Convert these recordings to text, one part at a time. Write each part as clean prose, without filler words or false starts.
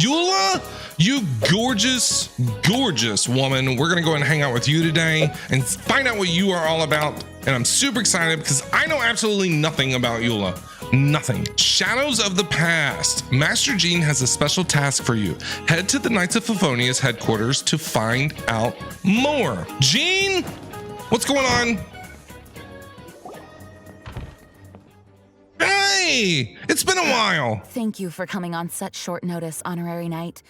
Eula, you gorgeous, gorgeous woman. We're gonna go ahead and hang out with you today and find out what you are all about. And I'm super excited because I know absolutely nothing about Eula. Nothing. Shadows of the Past. Master Jean has a special task for you. Head to the Knights of Favonius headquarters to find out more. Jean, what's going on? Hey, it's been a while. Thank you for coming on such short notice, Honorary Knight.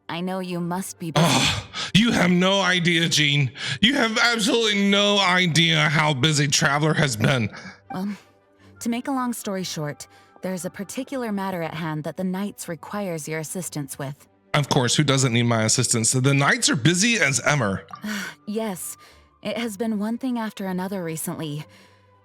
I know you must be busy. Oh, you have no idea, Jean. You have absolutely no idea how busy Traveler has been. Well, to make a long story short, there's a particular matter at hand that the Knights requires your assistance with. Of course, who doesn't need my assistance? The Knights are busy as ever. Yes, it has been one thing after another recently.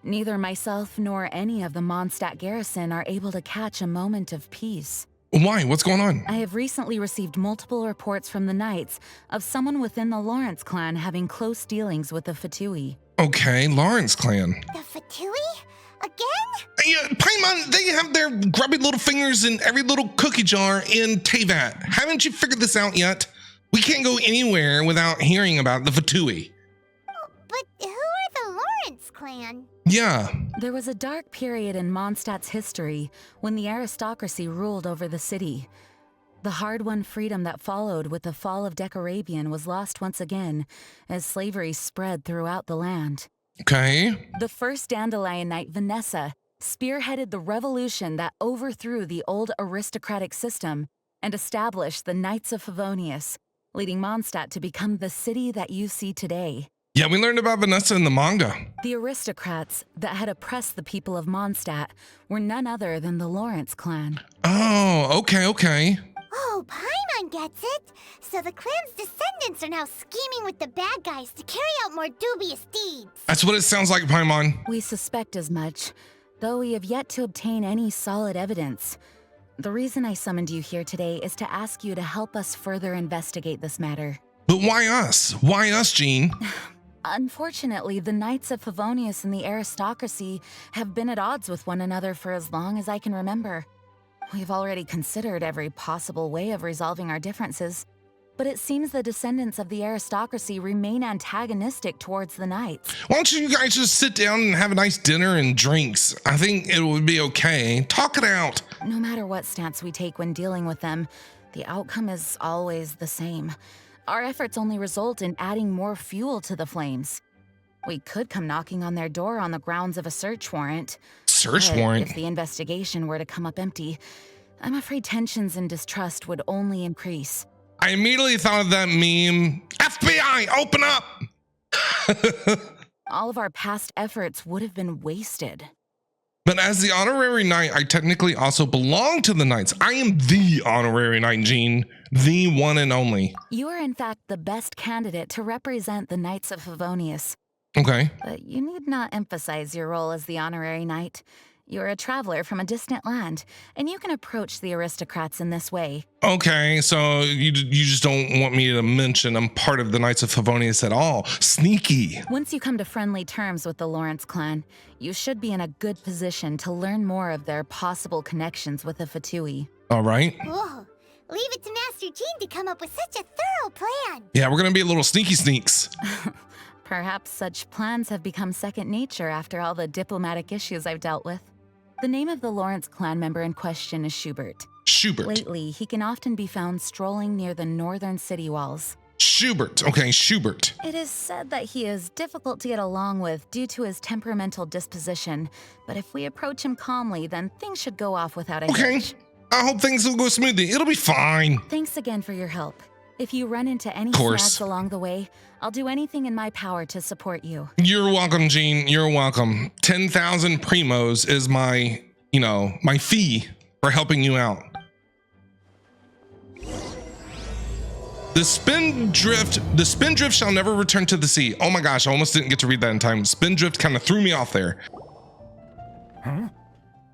Neither myself nor any of the Mondstadt garrison are able to catch a moment of peace. Why? What's going on? I have recently received multiple reports from the Knights of someone within the Lawrence clan having close dealings with the Fatui. Okay, Lawrence clan. The Fatui? Again? Yeah, Paimon, they have their grubby little fingers in every little cookie jar in Tevat. Haven't you figured this out yet? We can't go anywhere without hearing about the Fatui. But who are the Lawrence clan? Yeah. There was a dark period in Mondstadt's history when the aristocracy ruled over the city. The hard-won freedom that followed with the fall of Decorabian was lost once again as slavery spread throughout the land. Okay. The first Dandelion Knight, Vanessa, spearheaded the revolution that overthrew the old aristocratic system and established the Knights of Favonius, leading Mondstadt to become the city that you see today. Yeah, we learned about Vanessa in the manga. The aristocrats that had oppressed the people of Mondstadt were none other than the Lawrence clan. Oh, okay. Oh, Paimon gets it. So the clan's descendants are now scheming with the bad guys to carry out more dubious deeds. That's what it sounds like, Paimon. We suspect as much, though we have yet to obtain any solid evidence. The reason I summoned you here today is to ask you to help us further investigate this matter. But why us? Why us, Jean? Unfortunately, the Knights of Favonius and the aristocracy have been at odds with one another for as long as I can remember. We've already considered every possible way of resolving our differences, but it seems the descendants of the aristocracy remain antagonistic towards the Knights. Why don't you guys just sit down and have a nice dinner and drinks? I think it would be okay. Talk it out. No matter what stance we take when dealing with them, the outcome is always the same. Our efforts only result in adding more fuel to the flames. We could come knocking on their door on the grounds of a search warrant. Search But warrant? if the investigation were to come up empty, I'm afraid tensions and distrust would only increase. I immediately thought of that meme. FBI, open up! All of our past efforts would have been wasted. But as the honorary knight, I technically also belong to the Knights. I am the honorary knight, Jean. The one and only. You are in fact the best candidate to represent the Knights of Favonius. Okay. But you need not emphasize your role as the honorary knight. You're a traveler from a distant land, and you can approach the aristocrats in this way. Okay, so you just don't want me to mention I'm part of the Knights of Favonius at all. Sneaky. Once you come to friendly terms with the Lawrence clan, you should be in a good position to learn more of their possible connections with the Fatui. All right. Whoa. Leave it to Master Jean to come up with such a thorough plan. Yeah, we're going to be a little sneaky sneaks. Perhaps such plans have become second nature after all the diplomatic issues I've dealt with. The name of the Lawrence clan member in question is Schubert. Schubert. Lately, he can often be found strolling near the northern city walls. Schubert. Okay, Schubert. It is said that he is difficult to get along with due to his temperamental disposition, but if we approach him calmly, then things should go off without a Okay. hitch. I hope things will go smoothly. It'll be fine. Thanks again for your help. If you run into any Course. snags along the way, I'll do anything in my power to support you. You're welcome, Jean. You're welcome. 10,000 primos is my, my fee for helping you out. The spindrift shall never return to the sea. Oh my gosh, I almost didn't get to read that in time. Spindrift kind of threw me off there. Huh?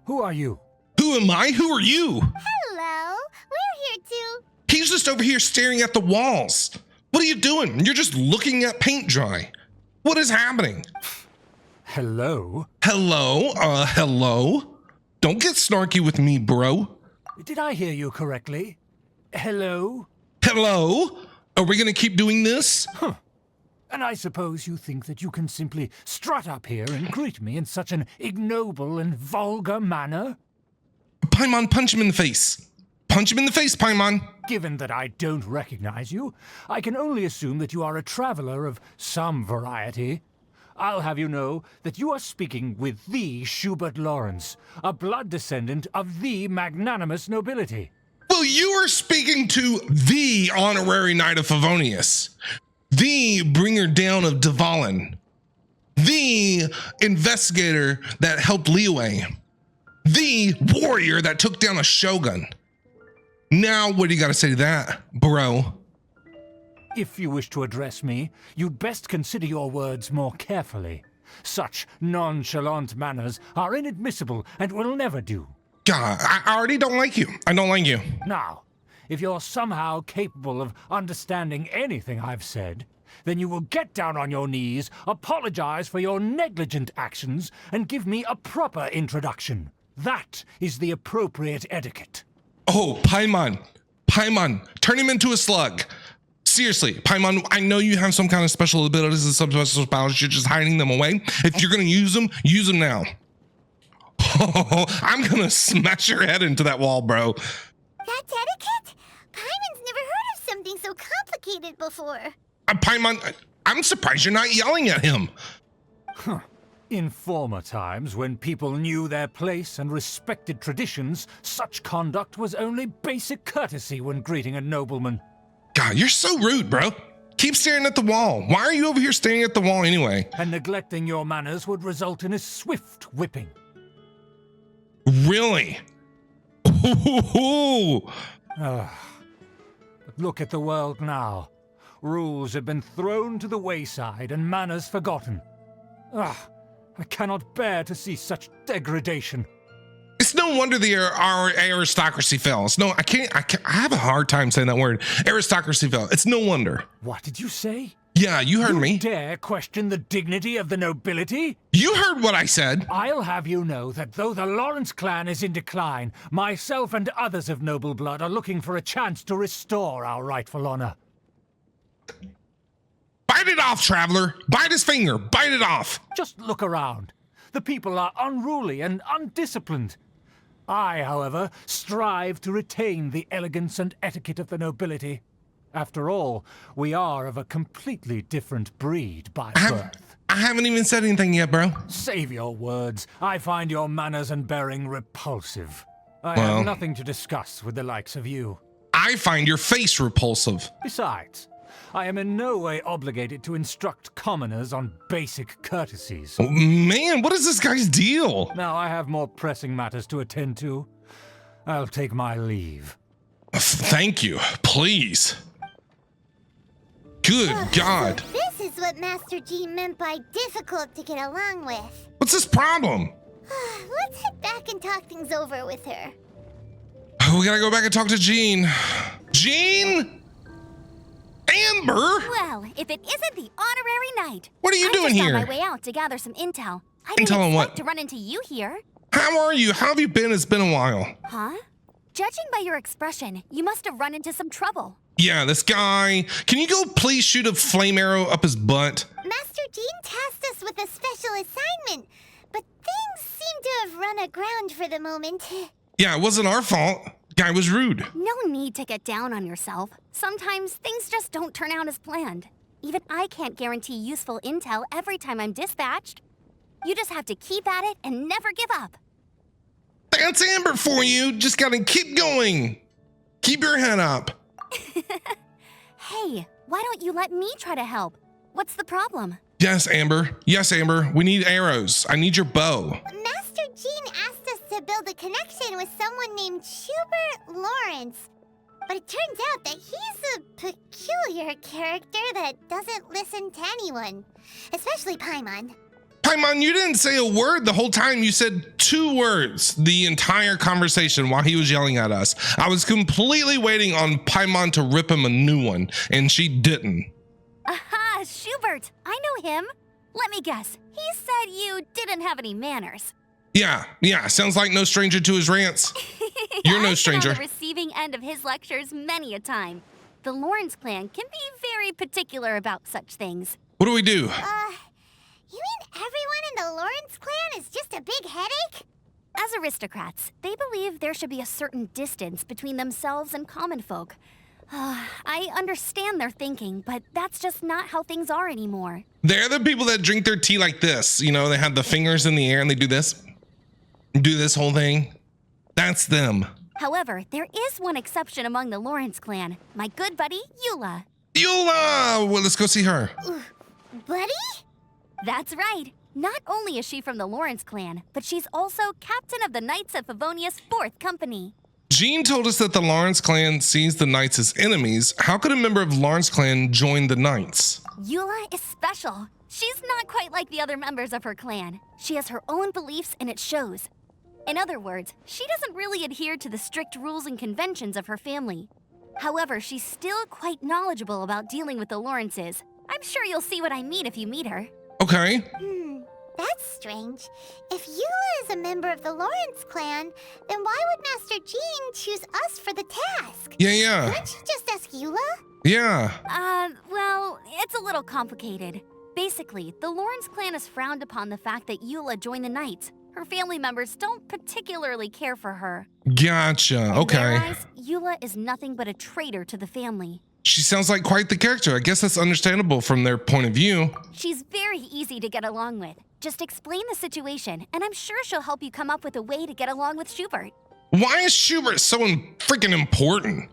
Who are you? Who am I? Who are you? Hello. We're here too. He's just over here staring at the walls. What are you doing? You're just looking at paint dry. What is happening? Hello? Hello? Hello? Don't get snarky with me, bro. Did I hear you correctly? Hello? Hello? Are we gonna keep doing this? And I suppose you think that you can simply strut up here and greet me in such an ignoble and vulgar manner? Paimon, punch him in the face. Punch him in the face, Paimon. Given that I don't recognize you, I can only assume that you are a traveler of some variety. I'll have you know that you are speaking with the Schubert Lawrence, a blood descendant of the magnanimous nobility. Well, you are speaking to the honorary knight of Favonius, the bringer down of Dvalin, the investigator that helped Liyue, the warrior that took down a shogun. Now, what do you got to say to that, bro? If you wish to address me, you'd best consider your words more carefully. Such nonchalant manners are inadmissible and will never do. God, I already don't like you. I don't like you. Now, if you're somehow capable of understanding anything I've said, then you will get down on your knees, apologize for your negligent actions, and give me a proper introduction. That is the appropriate etiquette. Oh, Paimon, turn him into a slug. Seriously, Paimon, I know you have some kind of special abilities and some special powers. You're just hiding them away. If you're going to use them now. Oh, I'm going to smash your head into that wall, bro. That's etiquette? Paimon's never heard of something so complicated before. Paimon, I'm surprised you're not yelling at him. In former times, when people knew their place and respected traditions, such conduct was only basic courtesy when greeting a nobleman. God, you're so rude, bro. Keep staring at the wall. Why are you over here staring at the wall anyway? And neglecting your manners would result in a swift whipping. Really? Ooh. But look at the world now. Rules have been thrown to the wayside and manners forgotten. I cannot bear to see such degradation. It's no wonder our aristocracy fell. It's no, I can't. I have a hard time saying that word. Aristocracy fell. It's no wonder. What did you say? Yeah, you heard me. You dare question the dignity of the nobility? You heard what I said. I'll have you know that though the Lawrence clan is in decline, myself and others of noble blood are looking for a chance to restore our rightful honor. Bite it off, traveler. Bite his finger. Bite it off. Just look around. The people are unruly and undisciplined. I, however, strive to retain the elegance and etiquette of the nobility. After all, we are of a completely different breed by birth. I haven't even said anything yet, bro. Save your words. I find your manners and bearing repulsive. I Well, have nothing to discuss with the likes of you. I find your face repulsive. Besides, I am in no way obligated to instruct commoners on basic courtesies. Oh, man, what is this guy's deal? Now I have more pressing matters to attend to. I'll take my leave. Thank you. Please. Good God. This is what Master G meant by difficult to get along with. What's this problem? Let's head back and talk things over with her. We gotta go back and talk to Jean. Jean? Amber? Well, if it isn't the honorary knight. What are you doing here? I'm just on my way out to gather some intel. I didn't Intel on what? expect to run into you here. How are you? How have you been? It's been a while. Huh? Judging by your expression, you must have run into some trouble. Yeah, this guy. Can you go please shoot a flame arrow up his butt? Master Jean tasked us with a special assignment, but things seem to have run aground for the moment. Yeah, it wasn't our fault. Guy was rude. No need to get down on yourself. Sometimes things just don't turn out as planned. Even I can't guarantee useful intel every time I'm dispatched. You just have to keep at it and never give up. That's Amber for you. Just gotta keep going. Keep your head up. Hey, why don't you let me try to help? What's the problem? Yes, Amber. Yes, Amber. We need arrows. I need your bow. Master Jean asked us to build a connection with someone named Schubert Lawrence. But it turns out that he's a peculiar character that doesn't listen to anyone, especially Paimon. Paimon, you didn't say a word the whole time. You said 2 words the entire conversation while he was yelling at us. I was completely waiting on Paimon to rip him a new one, and she didn't. Aha, Schubert! I know him. Let me guess. He said you didn't have any manners. Yeah. Sounds like no stranger to his rants. You're no I've stranger. been on the receiving end of his lectures many a time. The Lawrence clan can be very particular about such things. What do we do? You mean everyone in the Lawrence clan is just a big headache? As aristocrats, they believe there should be a certain distance between themselves and common folk. I understand their thinking, but that's just not how things are anymore. They're the people that drink their tea like this. You know, they have the fingers in the air and they do this whole thing. That's them. However, there is one exception among the Lawrence clan, my good buddy, Eula. Eula! Well, let's go see her. Buddy? That's right. Not only is she from the Lawrence clan, but she's also captain of the Knights of Favonius 4th Company. Jean told us that the Lawrence clan sees the Knights as enemies. How could a member of Lawrence clan join the Knights? Eula is special. She's not quite like the other members of her clan. She has her own beliefs and it shows. In other words, she doesn't really adhere to the strict rules and conventions of her family. However, she's still quite knowledgeable about dealing with the Lawrences. I'm sure you'll see what I mean if you meet her. Okay. That's strange. If Eula is a member of the Lawrence clan, then why would Master Jean choose us for the task? Yeah. Couldn't you just ask Eula? Yeah. Well, it's a little complicated. Basically, the Lawrence clan has frowned upon the fact that Eula joined the Knights. Her family members don't particularly care for her. Gotcha. In Okay. their eyes, Eula is nothing but a traitor to the family. She sounds like quite the character. I guess that's understandable from their point of view. She's very easy to get along with. Just explain the situation, and I'm sure she'll help you come up with a way to get along with Schubert. Why is Schubert so freaking important?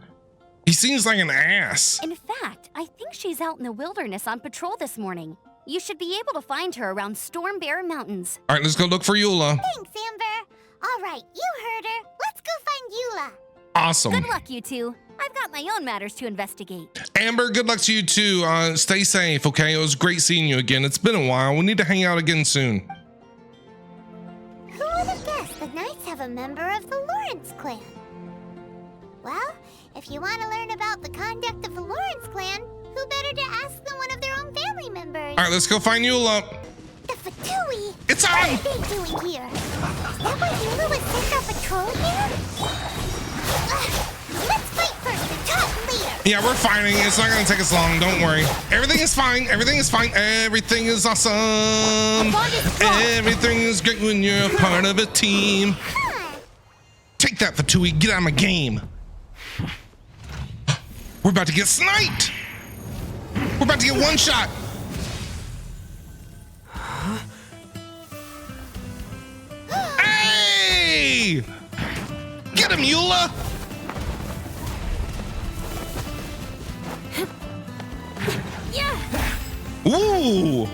He seems like an ass. In fact, I think she's out in the wilderness on patrol this morning. You should be able to find her around Storm Bear Mountains. All right, let's go look for Eula. Thanks, Amber. All right, you heard her. Let's go find Eula. Awesome. Good luck, you two. I've got my own matters to investigate. Amber, good luck to you too. Stay safe, okay? It was great seeing you again. It's been a while. We need to hang out again soon. Who would have guessed the Knights have a member of the Lawrence clan? Well, if you want to learn about the conduct of the Lawrence clan, who better to ask than one of their own family members? All right, let's go find Eula. The Fatui! It's What on! are they doing here? Is that why Eula was sent on patrol here? Let's fight first and talk later! Yeah, we're fighting. It's not going to take us long. Don't worry. Everything is fine. Everything is fine. Everything is awesome. Everything is great when you're a part of a team. Take that, Fatui. Get out of my game. We're about to get sniped. We're about to get one shot. Hey! Get him, Eula! Ooh!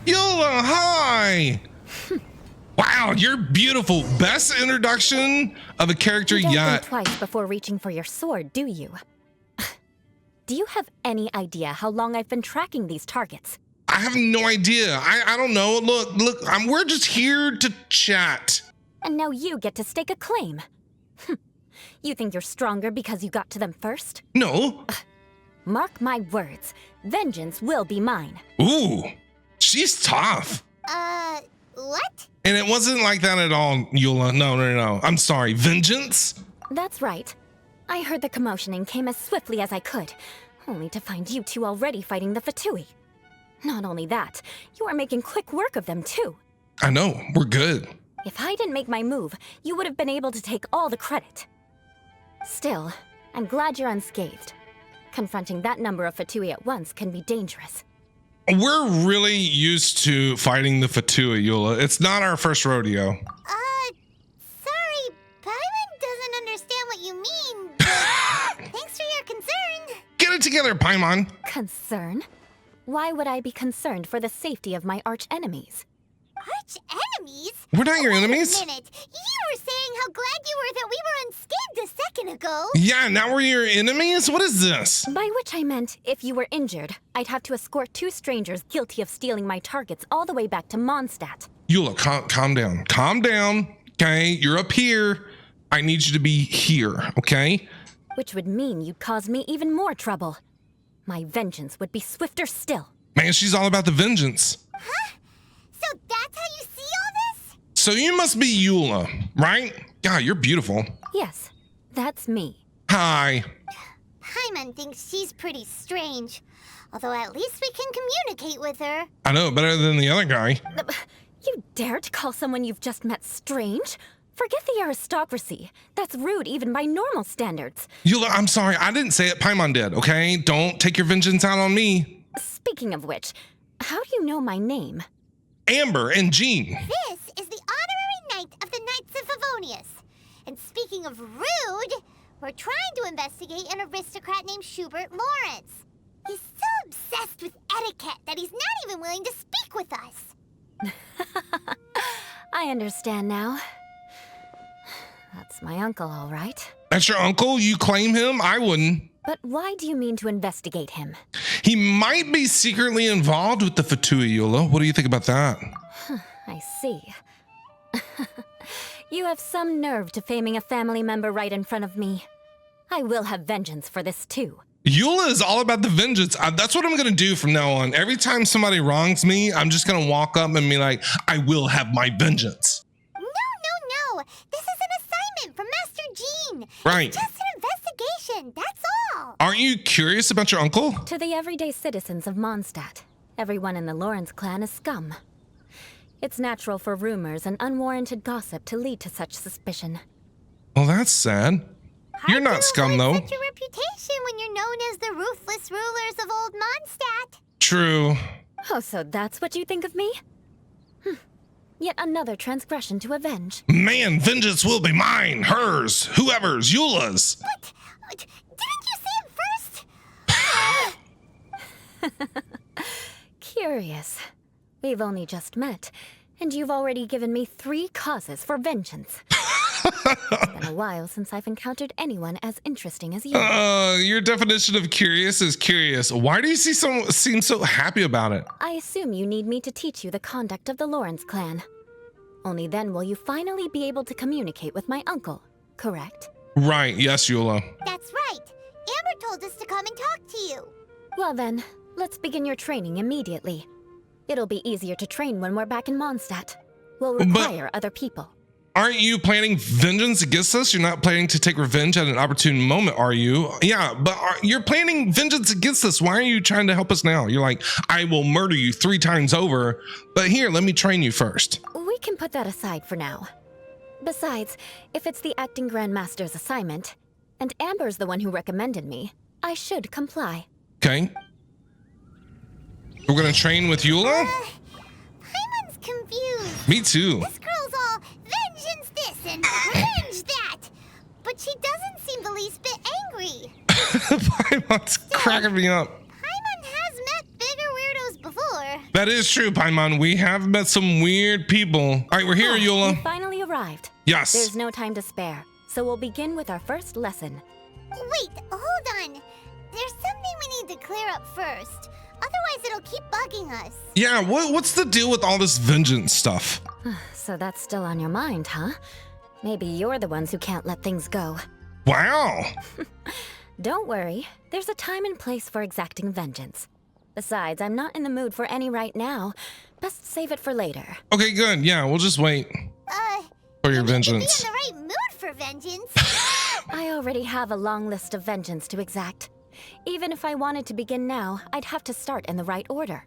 Eula, hi! Wow, you're beautiful. Best introduction of a character You don't yet. think twice before reaching for your sword, do you? Do you have any idea how long I've been tracking these targets? I have no idea. I don't know. Look, we're just here to chat. And now you get to stake a claim. You think you're stronger because you got to them first? No. Mark my words, vengeance will be mine. Ooh, she's tough. What? And it wasn't like that at all, Eula. No. I'm sorry. Vengeance? That's right. I heard the commotion and came as swiftly as I could, only to find you two already fighting the Fatui. Not only that, you are making quick work of them too. I know. We're good. If I didn't make my move, you would have been able to take all the credit. Still, I'm glad you're unscathed. Confronting that number of Fatui at once can be dangerous. We're really used to fighting the Fatui, Eula. It's not our first rodeo. Sorry, Paimon doesn't understand what you mean. But thanks for your concern. Get it together, Paimon. Concern? Why would I be concerned for the safety of my arch enemies? Arch enemies? We're not your enemies. Wait a minute. You were saying how glad you were that we were unscathed a second ago. Yeah, now we're your enemies? What is this? By which I meant, if you were injured, I'd have to escort two strangers guilty of stealing my targets all the way back to Mondstadt. Eula, calm down. Calm down, okay? You're up here. I need you to be here, okay? which would mean you'd cause me even more trouble. My vengeance would be swifter still. Man, she's all about the vengeance. Huh? So that's how you see all this? So you must be Eula, right? God, you're beautiful. Yes, that's me. Hi. Paimon thinks she's pretty strange. Although at least we can communicate with her. I know, better than the other guy. You dare to call someone you've just met strange? Forget the aristocracy. That's rude even by normal standards. Eula, I'm sorry, I didn't say it. Paimon did, okay? Don't take your vengeance out on me. Speaking of which, how do you know my name? Amber and Jean. This is the honorary knight of the Knights of Favonius. And speaking of rude, we're trying to investigate an aristocrat named Schubert Lawrence. He's so obsessed with etiquette that he's not even willing to speak with us. I understand now. That's my uncle, all right. That's your uncle? You claim him? I wouldn't. But why do you mean to investigate him? He might be secretly involved with the Fatui, Eula. What do you think about that? I see. You have some nerve to faming a family member right in front of me. I will have vengeance for this too. Eula is all about the vengeance. That's what I'm going to do from now on. Every time somebody wrongs me, I'm just going to walk up and be like, I will have my vengeance. No. This is an assignment from Master Jean. Right. It's just an investigation, that's all. Aren't you curious about your uncle? To the everyday citizens of Mondstadt, everyone in the Lawrence clan is scum. It's natural for rumors and unwarranted gossip to lead to such suspicion. Well, that's sad. You're Hard not to scum, avoid though. Such a reputation when you're known as the ruthless rulers of Old Mondstadt. True. Oh, so that's what you think of me? Yet another transgression to avenge. Man, vengeance will be mine, hers, whoever's, Eula's. What? Didn't you say it first? Curious. We've only just met, and you've already given me 3 causes for vengeance. It's been a while since I've encountered anyone as interesting as you. Your definition of curious is curious. Why do you seem so happy about it? I assume you need me to teach you the conduct of the Lawrence clan. Only then will you finally be able to communicate with my uncle, correct? Right, yes, Eula. That's right. Amber told us to come and talk to you. Well then, let's begin your training immediately. It'll be easier to train when we're back in Mondstadt. We'll require other people. Aren't you planning vengeance against us? You're not planning to take revenge at an opportune moment, are you? Yeah, but you're planning vengeance against us. Why are you trying to help us now? You're like, I will murder you 3 times over, but here, let me train you first. We can put that aside for now. Besides, if it's the acting Grandmaster's assignment, and Amber's the one who recommended me, I should comply. Okay. We're gonna train with Eula? Paimon's confused. Me too. This girl's all vengeance this and revenge that. But she doesn't seem the least bit angry. Paimon's cracking me up. Paimon has met bigger weirdos before. That is true, Paimon. We have met some weird people. All right, we're here, You Eula. finally arrived. Yes. There's no time to spare, so we'll begin with our first lesson. Wait, hold on. There's something we need to clear up first. Otherwise, it'll keep bugging us. Yeah, what's the deal with all this vengeance stuff? So that's still on your mind, huh? Maybe you're the ones who can't let things go. Wow. Don't worry, there's a time and place for exacting vengeance. Besides, I'm not in the mood for any right now. Best save it for later. Okay, good. Yeah, we'll just wait for your You need vengeance. to be in the right mood for vengeance. I already have a long list of vengeance to exact. Even if I wanted to begin now, I'd have to start in the right order.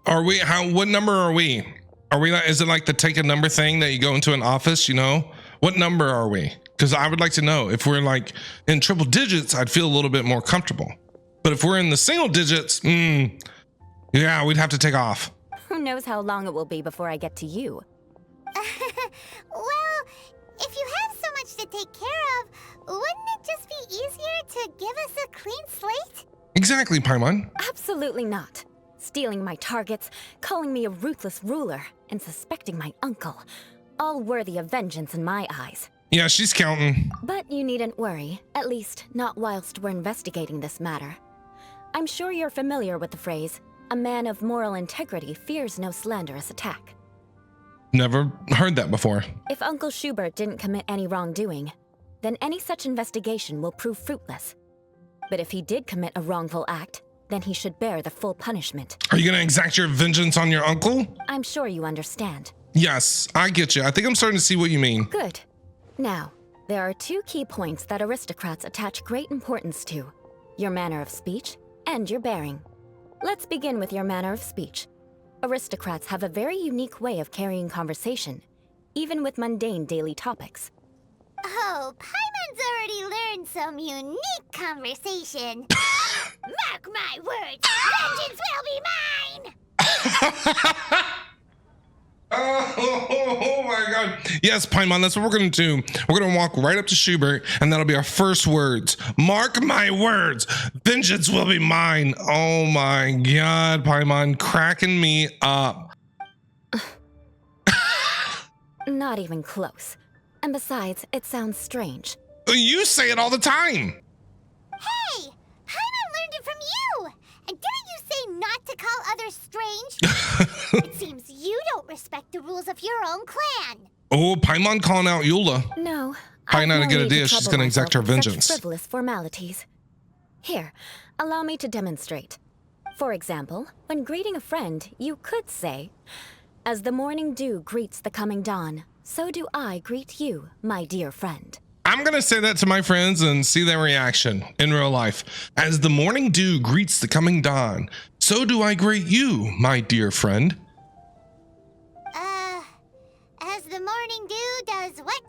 Are we? What number are we? Are we? Is it like the take a number thing that you go into an office? You know, what number are we? Because I would like to know. If we're like in triple digits, I'd feel a little bit more comfortable. But if we're in the single digits, yeah, we'd have to take off. Who knows how long it will be before I get to you? Well, if you have so much to take care of, wouldn't it just be easier to give us a clean slate? Exactly, Paimon. Absolutely not. Stealing my targets, calling me a ruthless ruler, and suspecting my uncle. All worthy of vengeance in my eyes. Yeah, she's counting. But you needn't worry, at least not whilst we're investigating this matter. I'm sure you're familiar with the phrase, a man of moral integrity fears no slanderous attack. Never heard that before. If Uncle Schubert didn't commit any wrongdoing, then any such investigation will prove fruitless. But if he did commit a wrongful act, then he should bear the full punishment. Are you gonna exact your vengeance on your uncle? I'm sure you understand. Yes, I get you. I think I'm starting to see what you mean. Good. Now, there are two key points that aristocrats attach great importance to: your manner of speech and your bearing. Let's begin with your manner of speech. Aristocrats have a very unique way of carrying conversation, even with mundane daily topics. Oh, Paimon's already learned some unique conversation. Mark my words, vengeance will be mine! Oh my god. Yes, Paimon, that's what we're gonna do. We're gonna walk right up to Schubert, and that'll be our first words. Mark my words, vengeance will be mine. Oh my god, Paimon, cracking me up. Not even close. And besides, it sounds strange. You say it all the time. Hey! Paimon learned it from you! And didn't you say not to call others strange? It seems you don't respect the rules of your own clan. Oh, Paimon calling out Eula. No. Probably not I've a no good need to idea. She's trouble gonna exact her myself with such vengeance. frivolous formalities. Here, allow me to demonstrate. For example, when greeting a friend, you could say, "As the morning dew greets the coming dawn, so do I greet you, my dear friend." I'm gonna say that to my friends and see their reaction in real life. As the morning dew greets the coming dawn, so do I greet you, my dear friend. As the morning dew does what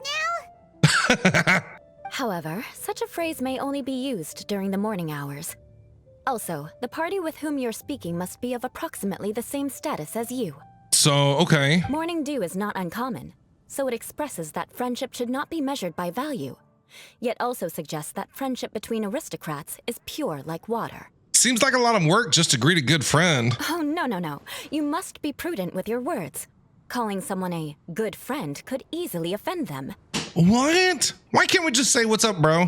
now? However, such a phrase may only be used during the morning hours. Also, the party with whom you're speaking must be of approximately the same status as you. So, okay. Morning dew is not uncommon, so it expresses that friendship should not be measured by value, yet also suggests that friendship between aristocrats is pure like water. Seems like a lot of work just to greet a good friend. Oh, no. You must be prudent with your words. Calling someone a good friend could easily offend them. What? Why can't we just say what's up, bro?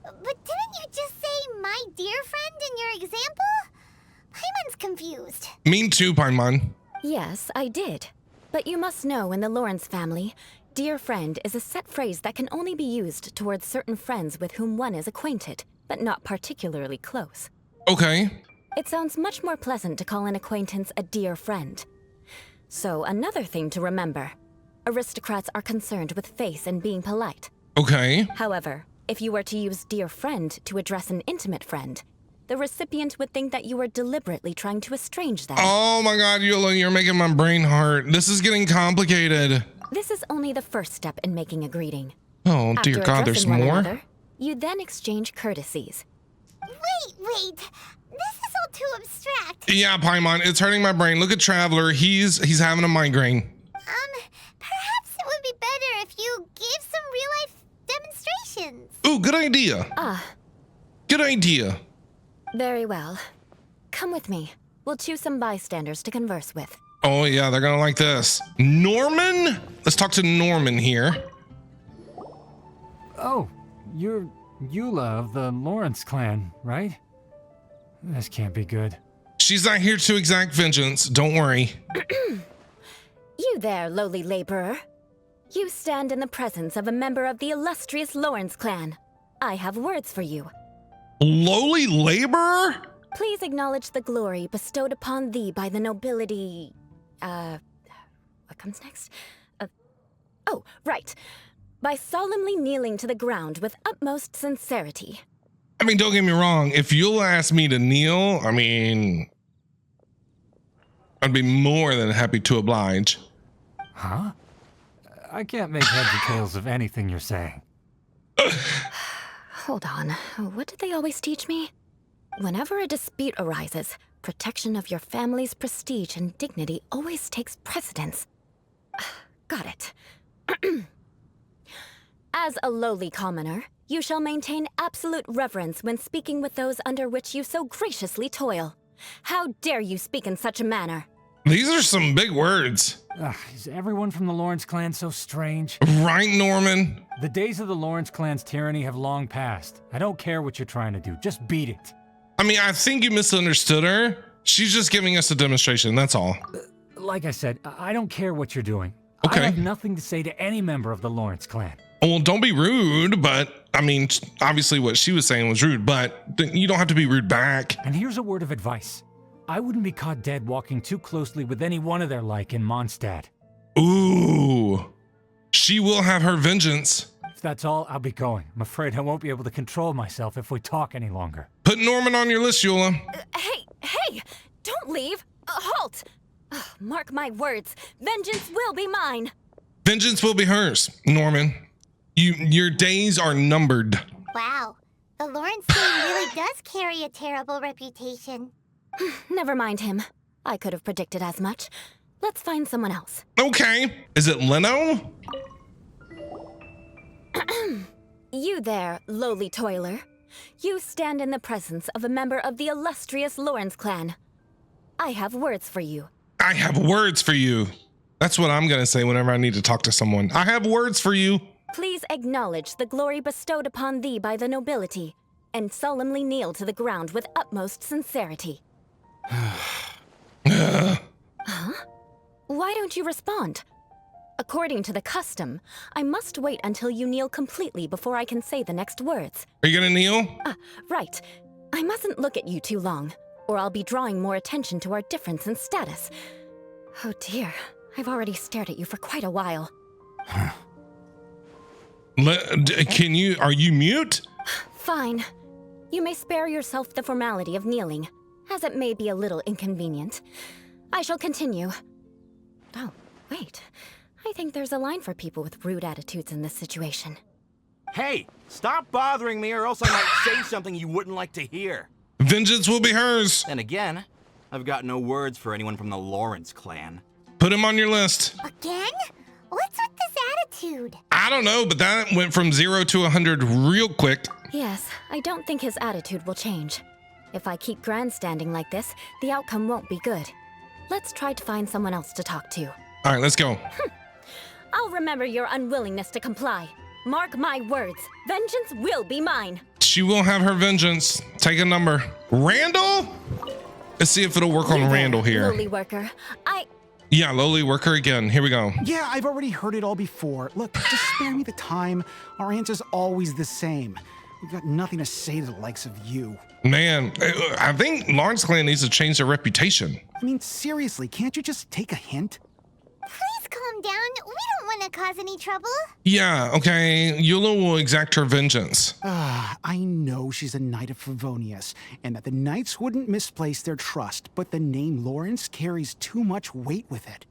But didn't you just say my dear friend in your example? Paimon's confused. Me too, Paimon. Yes, I did. But you must know in the Lawrence family, dear friend is a set phrase that can only be used towards certain friends with whom one is acquainted, but not particularly close. Okay. It sounds much more pleasant to call an acquaintance a dear friend. So another thing to remember, aristocrats are concerned with face and being polite. Okay. However, if you were to use dear friend to address an intimate friend, the recipient would think that you were deliberately trying to estrange them. Oh my god, Eula, you're making my brain hurt. This is getting complicated. This is only the first step in making a greeting. Oh After dear god, there's addressing one more? another, you then exchange courtesies. Wait. This is all too abstract. Yeah, Paimon, it's hurting my brain. Look at Traveler. He's having a migraine. Perhaps it would be better if you gave some real-life demonstrations. Ooh, good idea. Good idea. Very well. Come with me. We'll choose some bystanders to converse with. Oh yeah, they're gonna like this. Norman? Let's talk to Norman here. Oh, you're Eula of the Lawrence clan, right? This can't be good. She's not here to exact vengeance. Don't worry. You there, lowly laborer. You stand in the presence of a member of the illustrious Lawrence clan. I have words for you. Lowly laborer? Please acknowledge the glory bestowed upon thee by the nobility... what comes next? Oh, right. By solemnly kneeling to the ground with utmost sincerity. I mean, don't get me wrong. If you'll ask me to kneel, I mean, I'd be more than happy to oblige. Huh? I can't make heads or tails of anything you're saying. Hold on. What did they always teach me? Whenever a dispute arises, protection of your family's prestige and dignity always takes precedence. Got it. As a lowly commoner, you shall maintain absolute reverence when speaking with those under which you so graciously toil. How dare you speak in such a manner? These are some big words. Is everyone from the Lawrence clan so strange? Right, Norman? The days of the Lawrence clan's tyranny have long passed. I don't care what you're trying to do. Just beat it. I mean, I think you misunderstood her. She's just giving us a demonstration, that's all. Like I said, I don't care what you're doing. Okay. I have nothing to say to any member of the Lawrence clan. Well, don't be rude, but I mean, obviously what she was saying was rude, but you don't have to be rude back. And here's a word of advice. I wouldn't be caught dead walking too closely with any one of their like in Mondstadt. Ooh, she will have her vengeance. If that's all, I'll be going. I'm afraid I won't be able to control myself if we talk any longer. Put Norman on your list, Eula. Hey! Don't leave! Halt! Ugh, mark my words. Vengeance will be mine. Vengeance will be hers, Norman. Your days are numbered. Wow, the Lawrence name really does carry a terrible reputation. Never mind him. I could have predicted as much. Let's find someone else. Okay. Is it Leno? You there, lowly toiler. You stand in the presence of a member of the illustrious Lawrence clan. I have words for you. I have words for you. That's what I'm going to say whenever I need to talk to someone. I have words for you. Please acknowledge the glory bestowed upon thee by the nobility, and solemnly kneel to the ground with utmost sincerity. Huh? Why don't you respond? According to the custom, I must wait until you kneel completely before I can say the next words. Are you going to kneel? Right. I mustn't look at you too long, or I'll be drawing more attention to our difference in status. Oh dear, I've already stared at you for quite a while. Are you mute? Fine. You may spare yourself the formality of kneeling, as it may be a little inconvenient. I shall continue. Oh, wait. I think there's a line for people with rude attitudes in this situation. Hey, stop bothering me or else I might say something you wouldn't like to hear. Vengeance will be hers. Then again, I've got no words for anyone from the Lawrence clan. Put him on your list. Again? What's with this attitude? I don't know, but that went from 0 to 100 real quick. Yes, I don't think his attitude will change. If I keep grandstanding like this, the outcome won't be good. Let's try to find someone else to talk to. All right, let's go. I'll remember your unwillingness to comply. Mark my words, vengeance will be mine. She will have her vengeance. Take a number. Randall? Let's see if it'll work on Randall here. Lowly worker, Yeah, lowly worker again. Here we go. Yeah, I've already heard it all before. Look, just spare me the time. Our answer's always the same. We've got nothing to say to the likes of you. Man, I think Lawrence clan needs to change their reputation. I mean, seriously, can't you just take a hint? Please calm down. We don't want to cause any trouble. Yeah, okay. Eula will exact her vengeance. I know she's a knight of Favonius, and that the knights wouldn't misplace their trust, but the name Lawrence carries too much weight with it.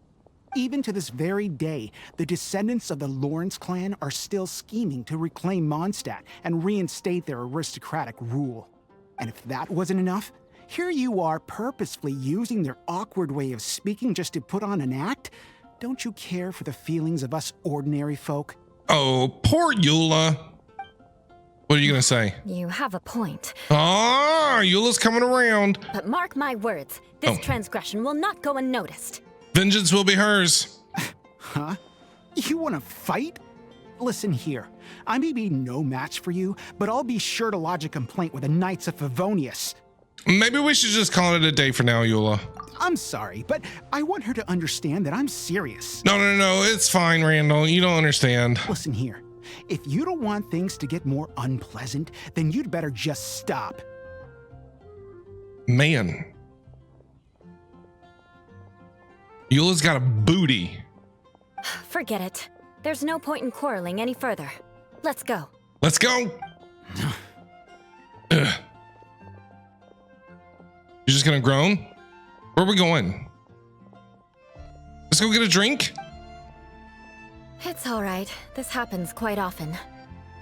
Even to this very day, the descendants of the Lawrence clan are still scheming to reclaim Mondstadt and reinstate their aristocratic rule. And if that wasn't enough, here you are purposefully using their awkward way of speaking just to put on an act? Don't you care for the feelings of us ordinary folk? Oh, poor Eula. What are you going to say? you have a point. Ah, Eula's coming around. But mark my words, this transgression will not go unnoticed. Vengeance will be hers. Huh? You want to fight? Listen here, I may be no match for you, but I'll be sure to lodge a complaint with the Knights of Favonius. Maybe we should just call it a day for now, Eula. I'm sorry, but I want her to understand that I'm serious. No, it's fine, Randall. You don't understand. Listen here, if you don't want things to get more unpleasant, then you'd better just stop. Man. Eula's got a booty. Forget it. There's no point in quarreling any further. Let's go. Let's go. Ugh. You're just gonna groan? Where are we going? Let's go get a drink? It's all right. This happens quite often.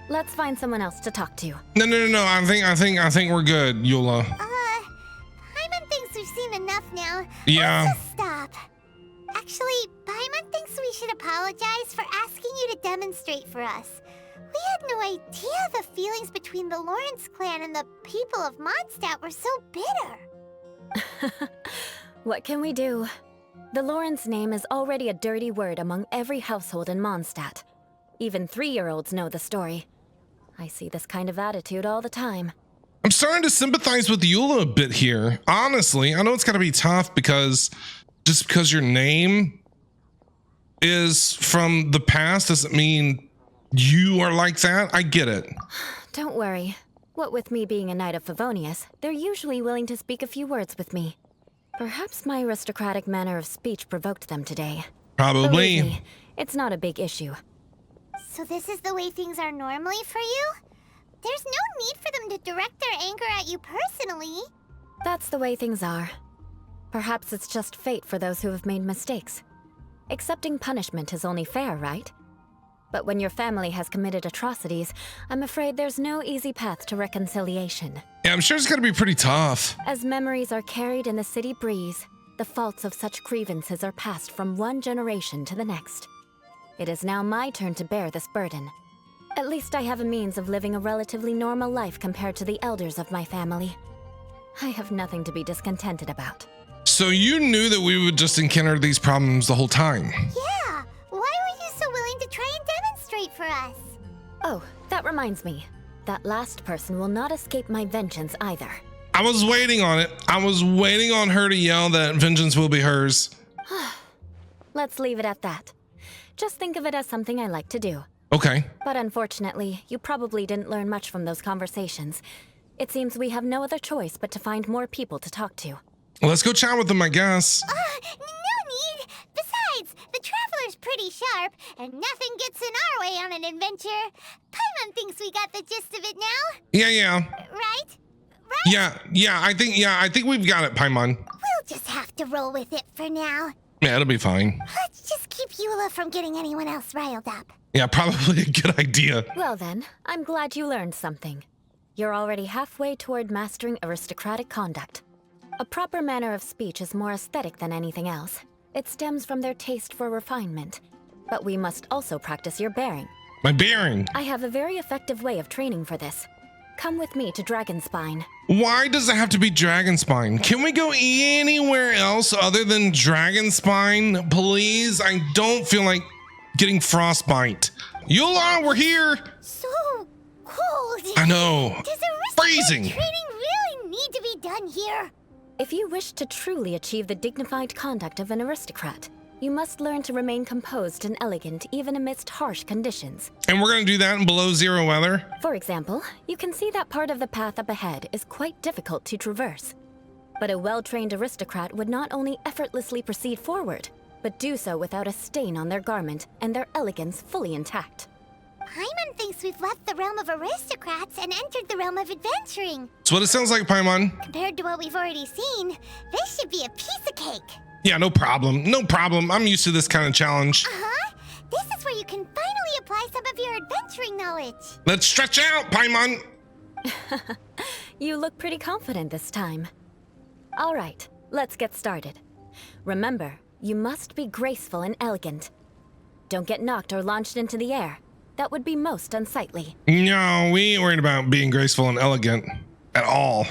Let's find someone else to talk to. No. I think we're good, Eula. Paimon thinks we've seen enough now. Yeah. Let's just stop. Actually, Paimon thinks we should apologize for asking you to demonstrate for us. We had no idea the feelings between the Lawrence clan and the people of Mondstadt were so bitter. What can we do? The Lawrence name is already a dirty word among every household in Mondstadt. Even 3-year-olds know the story. I see this kind of attitude all the time. I'm starting to sympathize with Eula a bit here. Honestly, I know it's gotta be tough because just because your name is from the past doesn't mean you are like that. I get it. Don't worry. What with me being a knight of Favonius, they're usually willing to speak a few words with me. Perhaps my aristocratic manner of speech provoked them today. Probably. Believe me, it's not a big issue. So this is the way things are normally for you? There's no need for them to direct their anger at you personally. That's the way things are. Perhaps it's just fate for those who have made mistakes. Accepting punishment is only fair, right? But when your family has committed atrocities, I'm afraid there's no easy path to reconciliation. Yeah, I'm sure it's gonna be pretty tough. As memories are carried in the city breeze, the faults of such grievances are passed from one generation to the next. It is now my turn to bear this burden. At least I have a means of living a relatively normal life compared to the elders of my family. I have nothing to be discontented about. So you knew that we would just encounter these problems the whole time. Yeah, why were you so willing to try and demonstrate for us? Oh, that reminds me. That last person will not escape my vengeance either. I was waiting on it. I was waiting on her to yell that vengeance will be hers. Let's leave it at that. Just think of it as something I like to do. Okay. But unfortunately, you probably didn't learn much from those conversations. It seems we have no other choice but to find more people to talk to. Let's go chat with them, I guess. No need! Besides, the Traveler's pretty sharp, and nothing gets in our way on an adventure. Paimon thinks we got the gist of it now. Yeah. Right? Yeah, I think we've got it, Paimon. We'll just have to roll with it for now. Yeah, it'll be fine. Let's just keep Eula from getting anyone else riled up. Yeah, probably a good idea. Well then, I'm glad you learned something. You're already halfway toward mastering aristocratic conduct. A proper manner of speech is more aesthetic than anything else. It stems from their taste for refinement. But we must also practice your bearing. My bearing. I have a very effective way of training for this. Come with me to Dragonspine. Why does it have to be Dragonspine? Can we go anywhere else other than Dragonspine, please? I don't feel like getting frostbite. Eula, we're here. So cold. I know. Does aristocrat Freezing. training really need to be done here? If you wish to truly achieve the dignified conduct of an aristocrat, you must learn to remain composed and elegant even amidst harsh conditions. And we're gonna do that in below zero weather. For example, you can see that part of the path up ahead is quite difficult to traverse. But a well-trained aristocrat would not only effortlessly proceed forward, but do so without a stain on their garment and their elegance fully intact. Paimon thinks we've left the realm of aristocrats and entered the realm of adventuring. That's what it sounds like, Paimon. Compared to what we've already seen, this should be a piece of cake. Yeah, no problem. No problem. I'm used to this kind of challenge. Uh-huh. This is where you can finally apply some of your adventuring knowledge. Let's stretch out, Paimon. You look pretty confident this time. All right, let's get started. Remember, you must be graceful and elegant. Don't get knocked or launched into the air. That would be most unsightly. No, we ain't worried about being graceful and elegant at all.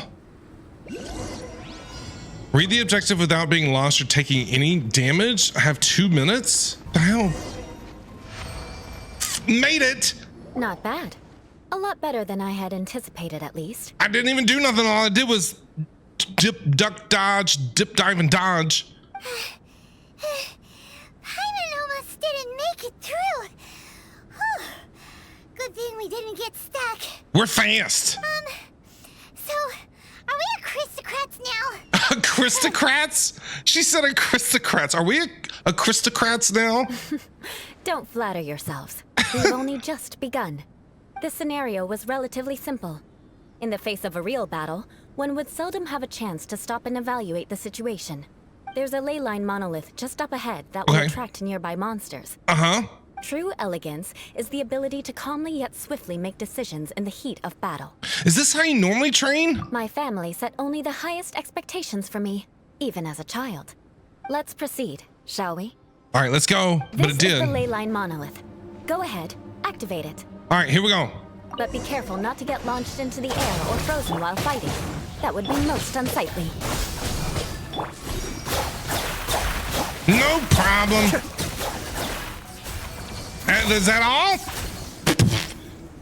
Read the objective without being lost or taking any damage. I have 2 minutes. The hell? Made it. Not bad. A lot better than I had anticipated, at least. I didn't even do nothing. All I did was dip, duck, dodge, dip, dive, and dodge. Paimon almost didn't make it through. Whew. Good thing we didn't get stuck. We're fast. So, are we aristocrats now? Aristocrats? She said aristocrats. Are we aristocrats now? Don't flatter yourselves. We've only just begun. This scenario was relatively simple. In the face of a real battle, one would seldom have a chance to stop and evaluate the situation. There's a ley line monolith just up ahead that will attract nearby monsters. Uh-huh. True elegance is the ability to calmly yet swiftly make decisions in the heat of battle. Is this how you normally train? My family set only the highest expectations for me, even as a child. Let's proceed, shall we? All right, let's go. But it This is did. the ley line monolith. Go ahead, activate it. All right, here we go. But be careful not to get launched into the air or frozen while fighting. That would be most unsightly. No problem. Is that all?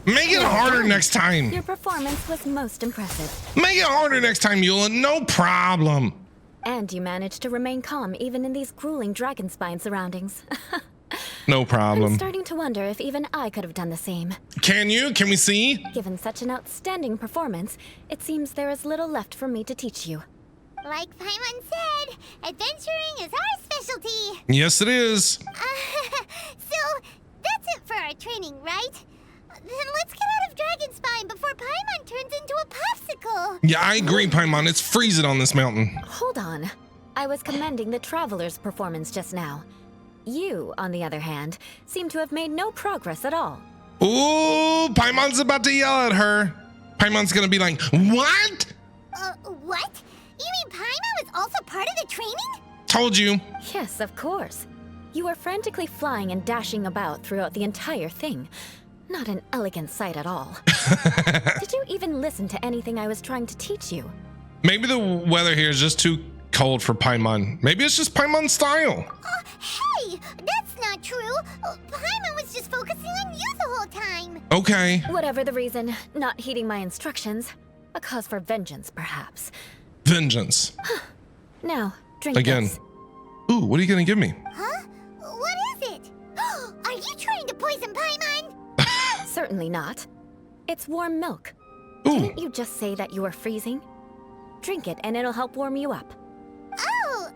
Make it harder next time. Your performance was most impressive. Make it harder next time, Eula. No problem. And you managed to remain calm even in these grueling Dragonspine surroundings. No I'm problem. starting to wonder if even I could have done the same. Can you? Can we see? Given such an outstanding performance, it seems there is little left for me to teach you. Like Paimon said, adventuring is our specialty. Yes, it is. So, that's it for our training, right? Then let's get out of Dragonspine before Paimon turns into a popsicle. Yeah, I agree, Paimon. It's freezing on this mountain. Hold on. I was commending the Traveler's performance just now. You, on the other hand, seem to have made no progress at all. Ooh, Paimon's about to yell at her. Paimon's gonna be like, what? What? You mean Paimon was also part of the training? Told you. Yes, of course. You were frantically flying and dashing about throughout the entire thing. Not an elegant sight at all. Did you even listen to anything I was trying to teach you? Maybe the weather here is just too cold for Paimon. Maybe it's just Paimon's style. Hey, that's not true. Paimon was just focusing on you the whole time. Okay. Whatever the reason, not heeding my instructions. A cause for vengeance, perhaps. Vengeance. Now, drink Again. this. Ooh, what are you gonna give me? Huh? What is it? Are you trying to poison Paimon? Certainly not. It's warm milk. Ooh. Didn't you just say that you were freezing? Drink it and it'll help warm you up. Oh,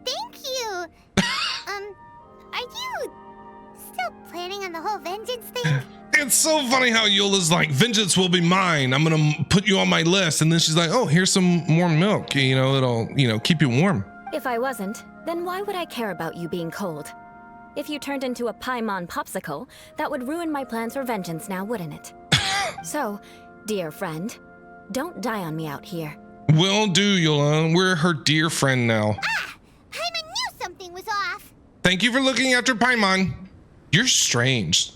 thank you. Are you still planning on the whole vengeance thing? It's so funny how Eula's like, vengeance will be mine. I'm gonna put you on my list. And then she's like, oh, here's some warm milk. You know, it'll, keep you warm. If I wasn't, then why would I care about you being cold? If you turned into a Paimon popsicle, that would ruin my plans for vengeance now, wouldn't it? So, dear friend, don't die on me out here. Will do, Eula. We're her dear friend now. Paimon knew something was off. Thank you for looking after Paimon. You're strange.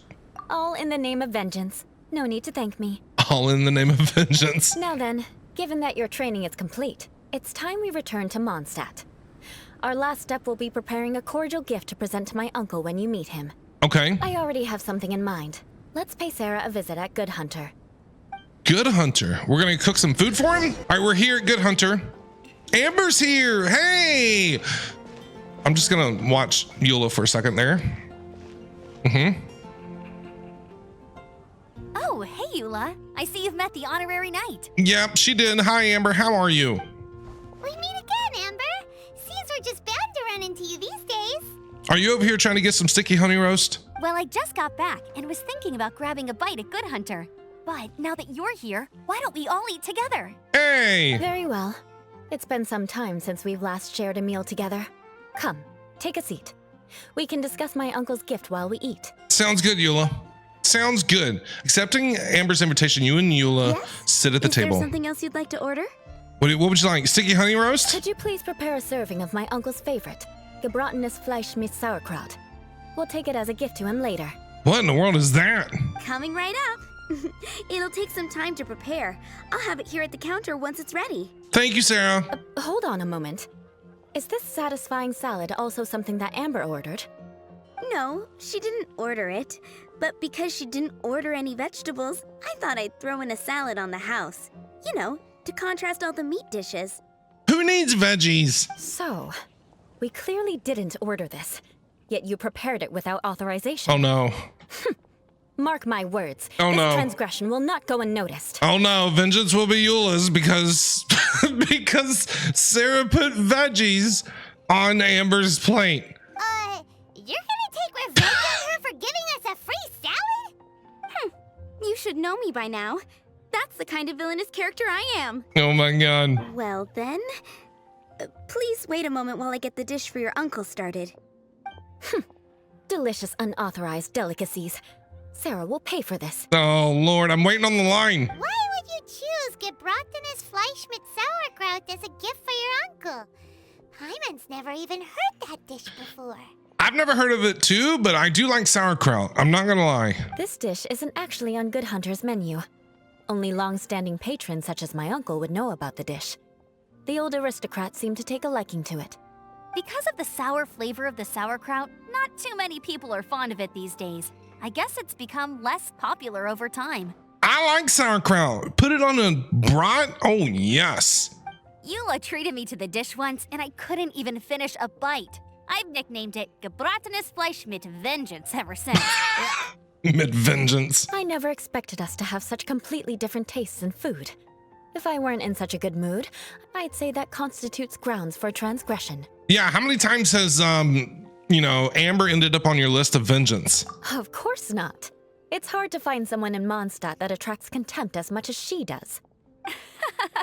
All in the name of vengeance. No need to thank me. All in the name of vengeance. Now then, given that your training is complete, it's time we return to Mondstadt. Our last step will be preparing a cordial gift to present to my uncle when you meet him. Okay. I already have something in mind. Let's pay Sarah a visit at Good Hunter. Good Hunter. We're gonna cook some food for him? All right, we're here at Good Hunter. Amber's here. Hey! I'm just gonna watch Eula for a second there. Oh, hey, Eula. I see you've met the honorary knight. Yep, she did. Hi, Amber. How are you? We meet again, Amber. Seems we're just bound to run into you these days. Are you over here trying to get some sticky honey roast? Well, I just got back and was thinking about grabbing a bite at Good Hunter. But now that you're here, why don't we all eat together? Hey! Very well. It's been some time since we've last shared a meal together. Come, take a seat. We can discuss my uncle's gift while we eat. Sounds good, Eula. Sounds good. Accepting Amber's invitation, you and Eula sit at the table. Is there something else you'd like to order? What would you like? Sticky honey roast? Could you please prepare a serving of my uncle's favorite, gebratenes Fleisch mit Sauerkraut? We'll take it as a gift to him later. What in the world is that? Coming right up. It'll take some time to prepare. I'll have it here at the counter once it's ready. Thank you, Sarah. Hold on a moment. Is this satisfying salad also something that Amber ordered? No, she didn't order it. But because she didn't order any vegetables, I thought I'd throw in a salad on the house. You know, to contrast all the meat dishes. Who needs veggies? So, we clearly didn't order this, yet you prepared it without authorization. Oh no. Mark my words. Oh this no. transgression will not go unnoticed. Oh no, vengeance will be Eula's because because Sarah put veggies on Amber's plate. You're gonna take revenge on her for giving us a free salad? You should know me by now. That's the kind of villainous character I am. Oh my god. Well then, please wait a moment while I get the dish for your uncle started. Delicious unauthorized delicacies. Sarah will pay for this. Oh Lord, I'm waiting on the line. Why would you choose gebratenes Fleisch mit Sauerkraut as a gift for your uncle? Paimon's never even heard that dish before. I've never heard of it too, but I do like sauerkraut. I'm not gonna lie. This dish isn't actually on Good Hunter's menu. Only long-standing patrons such as my uncle would know about the dish. The old aristocrats seem to take a liking to it. Because of the sour flavor of the sauerkraut, not too many people are fond of it these days. I guess it's become less popular over time. I like sauerkraut. Put it on a brat? Oh yes. Eula treated me to the dish once, and I couldn't even finish a bite. I've nicknamed it Gebratenes Fleisch mit Vengeance ever since. Mit vengeance. I never expected us to have such completely different tastes in food. If I weren't in such a good mood, I'd say that constitutes grounds for transgression. Yeah, how many times has, Amber ended up on your list of vengeance? Of course not. It's hard to find someone in Mondstadt that attracts contempt as much as she does.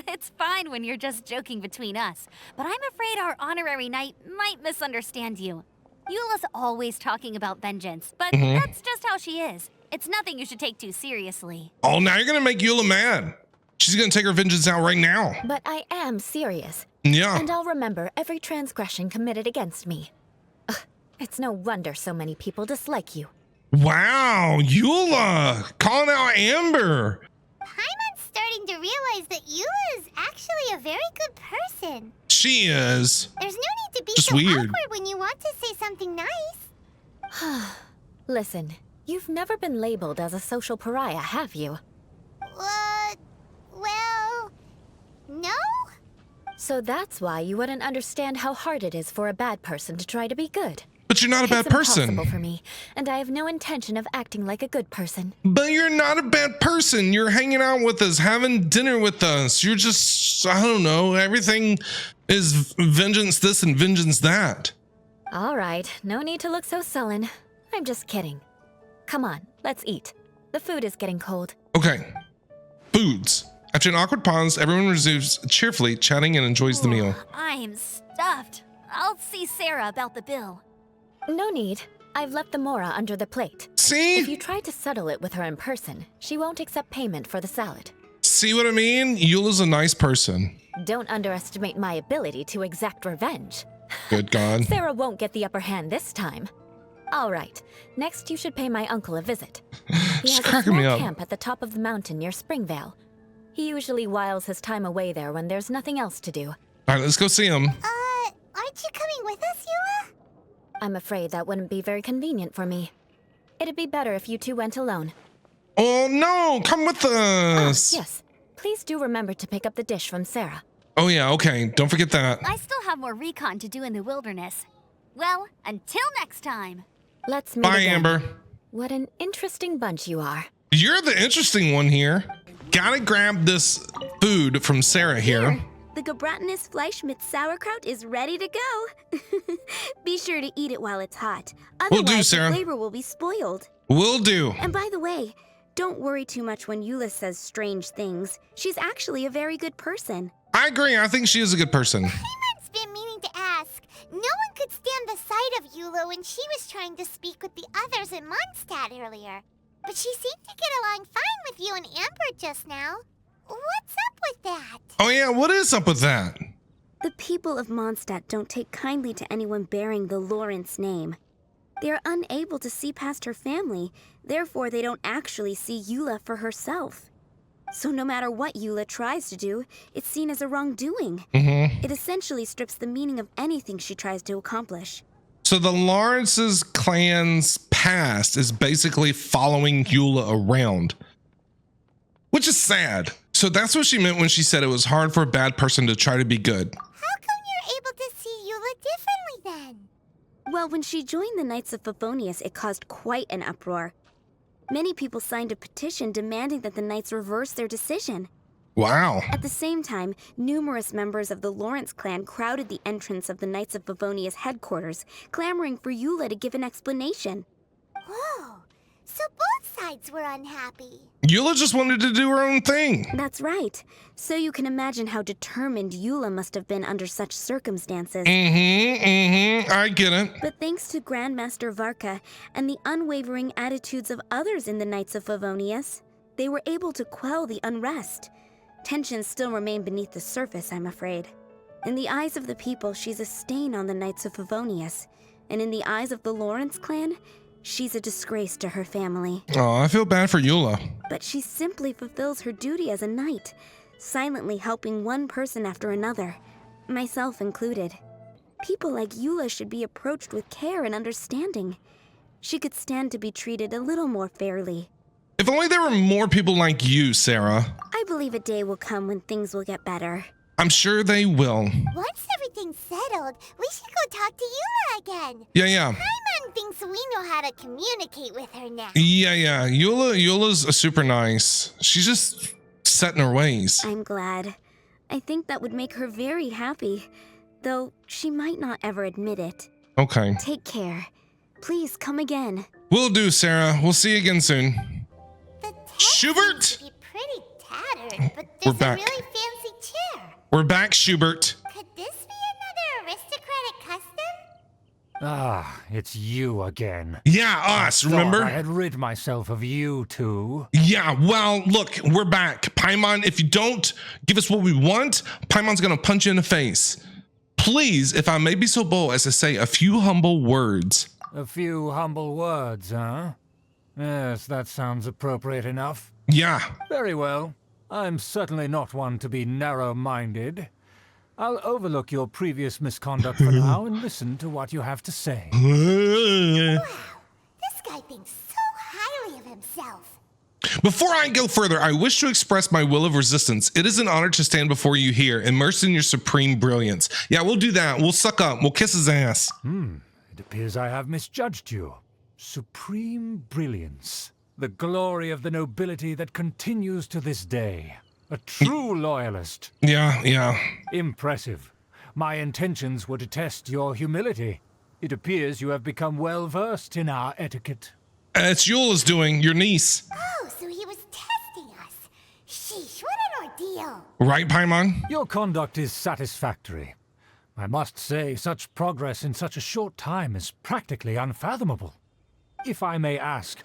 It's fine when you're just joking between us, but I'm afraid our honorary knight might misunderstand you. Eula's always talking about vengeance, but that's just how she is. It's nothing you should take too seriously. Oh, now you're gonna make Eula mad. She's gonna take her vengeance out right now. But I am serious. Yeah. And I'll remember every transgression committed against me. Ugh, it's no wonder so many people dislike you. Wow, Eula, calling out Amber. Paimon's starting to realize that Eula is actually a very good person. She is. There's no need to be Just so weird. awkward when you want to say something nice. Listen, you've never been labeled as a social pariah, have you? Well, no? So that's why you wouldn't understand how hard it is for a bad person to try to be good. But you're not a bad It's person. impossible for me, and I have no intention of acting like a good person. But you're not a bad person. You're hanging out with us, having dinner with us. You're just, I don't know, everything is vengeance this and vengeance that. All right, no need to look so sullen. I'm just kidding. Come on, let's eat. The food is getting cold. Okay, foods. After an awkward pause, everyone resumes cheerfully, chatting and enjoys the meal. I'm stuffed. I'll see Sarah about the bill. No need. I've left the mora under the plate. See? If you try to settle it with her in person, she won't accept payment for the salad. See what I mean? Eula's a nice person. Don't underestimate my ability to exact revenge. Good God. Sarah won't get the upper hand this time. All right, next you should pay my uncle a visit. He She's has a cracking me small up. camp at the top of the mountain near Springvale. He usually whiles his time away there when there's nothing else to do. All right, let's go see him. Aren't you coming with us, Eula? I'm afraid that wouldn't be very convenient for me. It'd be better if you two went alone. Oh no, come with us. Yes, please do remember to pick up the dish from Sarah. Oh yeah, okay, don't forget that. I still have more recon to do in the wilderness. Well, until next time. Let's meet Bye, again. Amber. What an interesting bunch you are. You're the interesting one here. Gotta grab this food from Sarah here. The Gebratenes Fleisch mit Sauerkraut is ready to go. Be sure to eat it while it's hot. Will do, Otherwise, Sarah. the flavor will be spoiled. Will do. And by the way, don't worry too much when Eula says strange things. She's actually a very good person. I agree, I think she is a good person. Paimon's been meaning to ask. No one could stand the sight of Eula when she was trying to speak with the others in Mondstadt earlier. But she seemed to get along fine with you and Amber just now. What's up with that? Oh yeah, what is up with that? The people of Mondstadt don't take kindly to anyone bearing the Lawrence name. They are unable to see past her family, therefore they don't actually see Eula for herself. So no matter what Eula tries to do, it's seen as a wrongdoing. It essentially strips the meaning of anything she tries to accomplish. So the Lawrence's clan's past is basically following Eula around, which is sad. So that's what she meant when she said it was hard for a bad person to try to be good. How come you're able to see Eula differently then? Well, when she joined the Knights of Favonius, it caused quite an uproar. Many people signed a petition demanding that the Knights reverse their decision. Wow. At the same time, numerous members of the Lawrence clan crowded the entrance of the Knights of Favonius headquarters, clamoring for Eula to give an explanation. Whoa, so both sides were unhappy. Eula just wanted to do her own thing. That's right. So you can imagine how determined Eula must have been under such circumstances. I get it. But thanks to Grandmaster Varka and the unwavering attitudes of others in the Knights of Favonius, they were able to quell the unrest. Tensions still remain beneath the surface, I'm afraid. In the eyes of the people, she's a stain on the Knights of Favonius. And in the eyes of the Lawrence clan, she's a disgrace to her family. Oh, I feel bad for Eula. But she simply fulfills her duty as a knight, silently helping one person after another, myself included. People like Eula should be approached with care and understanding. She could stand to be treated a little more fairly. If only there were more people like you, Sarah. I believe a day will come when things will get better. I'm sure they will. Once everything's settled, we should go talk to Eula again. Yeah. Paimon thinks we know how to communicate with her now. Yeah. Eula's super nice. She's just set in her ways. I'm glad. I think that would make her very happy, though she might not ever admit it. Okay. Take care. Please come again. Will do, Sarah. We'll see you again soon. The tent Schubert! seems to be pretty tattered, but We're there's a back. really fancy chair. We're back, Schubert. Could this be another aristocratic custom? Ah, it's you again. Yeah, us, Thought remember? I had rid myself of you two. Yeah, well, look, we're back. Paimon, if you don't give us what we want, Paimon's gonna punch you in the face. Please, if I may be so bold as to say a few humble words. A few humble words, huh? Yes, that sounds appropriate enough. Yeah. Very well. I'm certainly not one to be narrow-minded. I'll overlook your previous misconduct for now and listen to what you have to say. This guy thinks so highly of himself. Before I go further, I wish to express my will of resistance. It is an honor to stand before you here, immersed in your supreme brilliance. Yeah, we'll do that. We'll suck up. We'll kiss his ass. It appears I have misjudged you. Supreme brilliance. The glory of the nobility that continues to this day. A true loyalist. Yeah. Impressive. My intentions were to test your humility. It appears you have become well versed in our etiquette. It's Eula's doing, your niece. Oh, so he was testing us. Sheesh, what an ordeal. Right, Paimon? Your conduct is satisfactory. I must say, such progress in such a short time is practically unfathomable. If I may ask,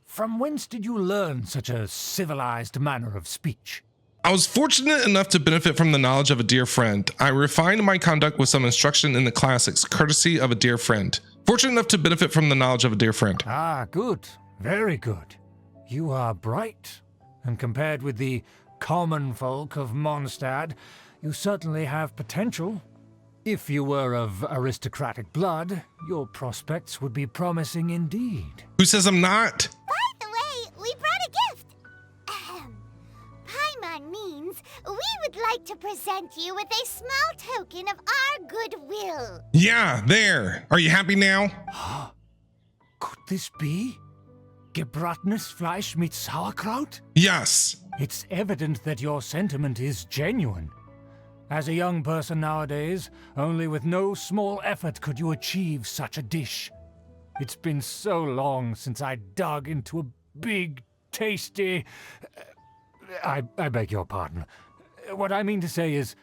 from whence did you learn such a civilized manner of speech? I was fortunate enough to benefit from the knowledge of a dear friend. I refined my conduct with some instruction in the classics, courtesy of a dear friend. Fortunate enough to benefit from the knowledge of a dear friend. Ah, good. Very good. You are bright, and compared with the common folk of Mondstadt, you certainly have potential. If you were of aristocratic blood, your prospects would be promising indeed. Who says I'm not? By the way, we brought a gift. Paimon means we would like to present you with a small token of our goodwill. Yeah, there. Are you happy now? Could this be Gebratenes Fleisch mit Sauerkraut? Yes. It's evident that your sentiment is genuine. As a young person nowadays, only with no small effort could you achieve such a dish. It's been so long since I dug into a big, tasty... I beg your pardon. What I mean to say is,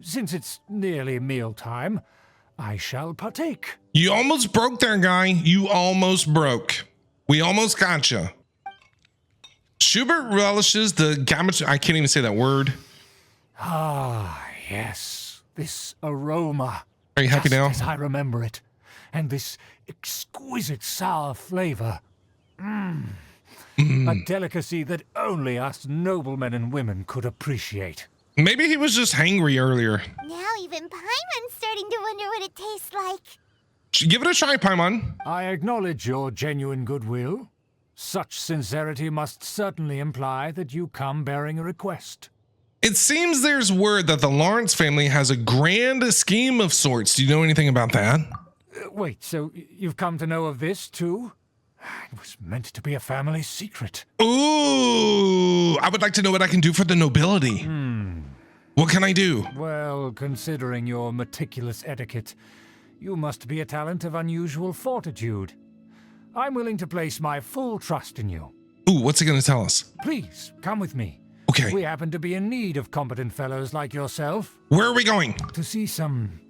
since it's nearly mealtime, I shall partake. You almost broke there, guy. You almost broke. We almost got you. Schubert relishes the gamut. I can't even say that word. Ah, yes. This aroma. Are you happy just now? as I remember it. And this exquisite sour flavor. A delicacy that only us noblemen and women could appreciate. Maybe he was just hangry earlier. Now even Paimon's starting to wonder what it tastes like. Give it a try, Paimon. I acknowledge your genuine goodwill. Such sincerity must certainly imply that you come bearing a request. It seems there's word that the Lawrence family has a grand scheme of sorts. Do you know anything about that? Wait, so you've come to know of this, too? It was meant to be a family secret. Ooh, I would like to know what I can do for the nobility. What can I do? Well, considering your meticulous etiquette, you must be a talent of unusual fortitude. I'm willing to place my full trust in you. Ooh, what's he going to tell us? Please, come with me. Okay. We happen to be in need of competent fellows like yourself Where are we going? to see some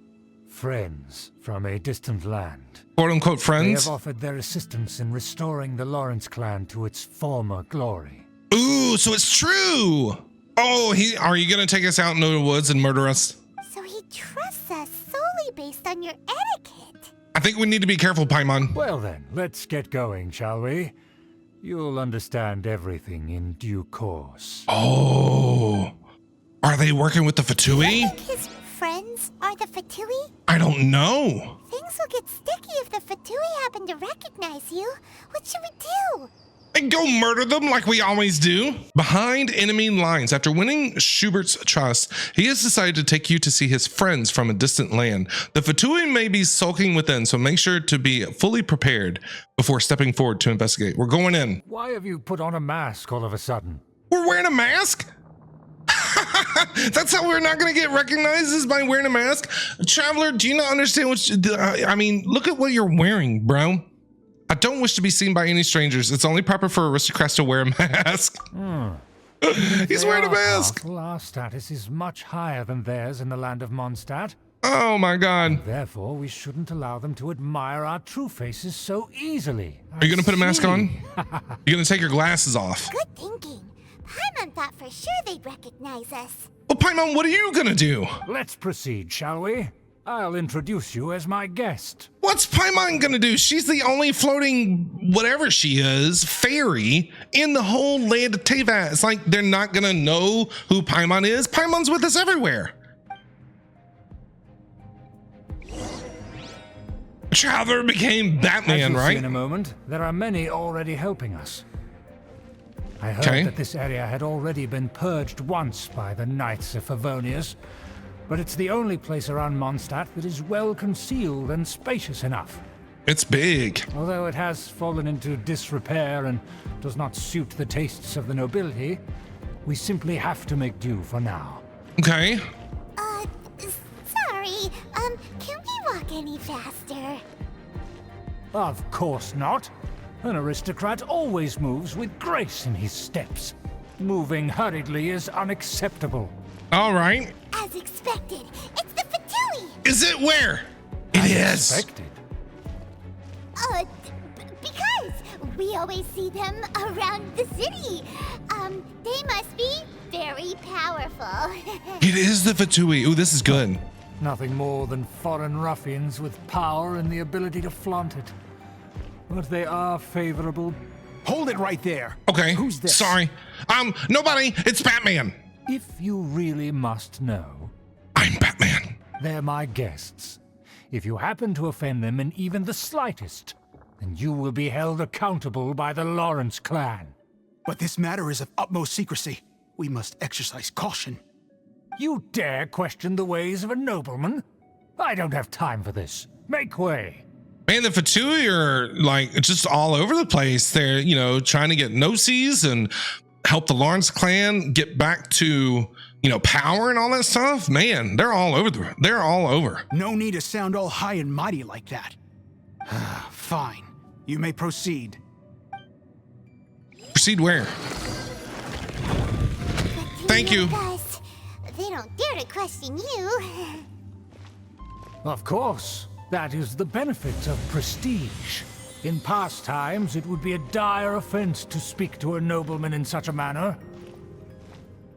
friends from a distant land. Quote unquote They friends? have offered their assistance in restoring the Lawrence clan to its former glory. Ooh, so it's true. Oh, are you going to take us out into the woods and murder us? So he trusts us solely based on your etiquette. I think we need to be careful, Paimon. Well then, let's get going, shall we? You'll understand everything in due course. Oh, are they working with the Fatui? I think his friends are the Fatui? I don't know. Things will get sticky if the Fatui happen to recognize you. What should we do? and go murder them like we always do. Behind enemy lines, after winning Schubert's trust, he has decided to take you to see his friends from a distant land. The Fatui may be sulking within, so make sure to be fully prepared before stepping forward to investigate. We're going in. Why have you put on a mask all of a sudden? We're wearing a mask? That's how we're not going to get recognized, is by wearing a mask? Traveler, do you not understand I mean, look at what you're wearing, bro. I don't wish to be seen by any strangers. It's only proper for aristocrats to wear a mask. He's wearing a mask. Powerful, our status is much higher than theirs in the land of Mondstadt. Oh my God. Therefore, we shouldn't allow them to admire our true faces so easily. Are you going to put a mask on? You're going to take your glasses off. Good thinking. Paimon thought for sure they'd recognize us. Well, Paimon, what are you going to do? Let's proceed, shall we? I'll introduce you as my guest. What's Paimon going to do? She's the only floating, whatever she is, fairy in the whole land of Teyvat. It's like they're not going to know who Paimon is. Paimon's with us everywhere. Traveler became Batman, As you'll right? see in a moment, there are many already helping us. I heard that this area had already been purged once by the Knights of Favonius, but it's the only place around Mondstadt that is well concealed and spacious enough. It's big. Although it has fallen into disrepair and does not suit the tastes of the nobility, we simply have to make do for now. Okay. Sorry, can we walk any faster? Of course not. An aristocrat always moves with grace in his steps. Moving hurriedly is unacceptable. All right. As expected, it's the Fatui! Is it where? It is. Expected. Because we always see them around the city. They must be very powerful. It is the Fatui. Ooh, this is good. Nothing more than foreign ruffians with power and the ability to flaunt it. But they are favorable. Hold it right there. Okay. Who's this? Sorry. Nobody. It's Batman. If you really must know, I'm Batman. they're my guests. If you happen to offend them in even the slightest, then you will be held accountable by the Lawrence clan. But this matter is of utmost secrecy. We must exercise caution. You dare question the ways of a nobleman? I don't have time for this. Make way. Man, the Fatui are like just all over the place. They're, trying to get no-sees and help the Lawrence clan get back to, power and all that stuff. Man, they're all over. They're all over. No need to sound all high and mighty like that. Fine. You may proceed. Proceed where? Thank you. Guys, they don't dare to question you. Of course. That is the benefit of prestige. In past times, it would be a dire offense to speak to a nobleman in such a manner.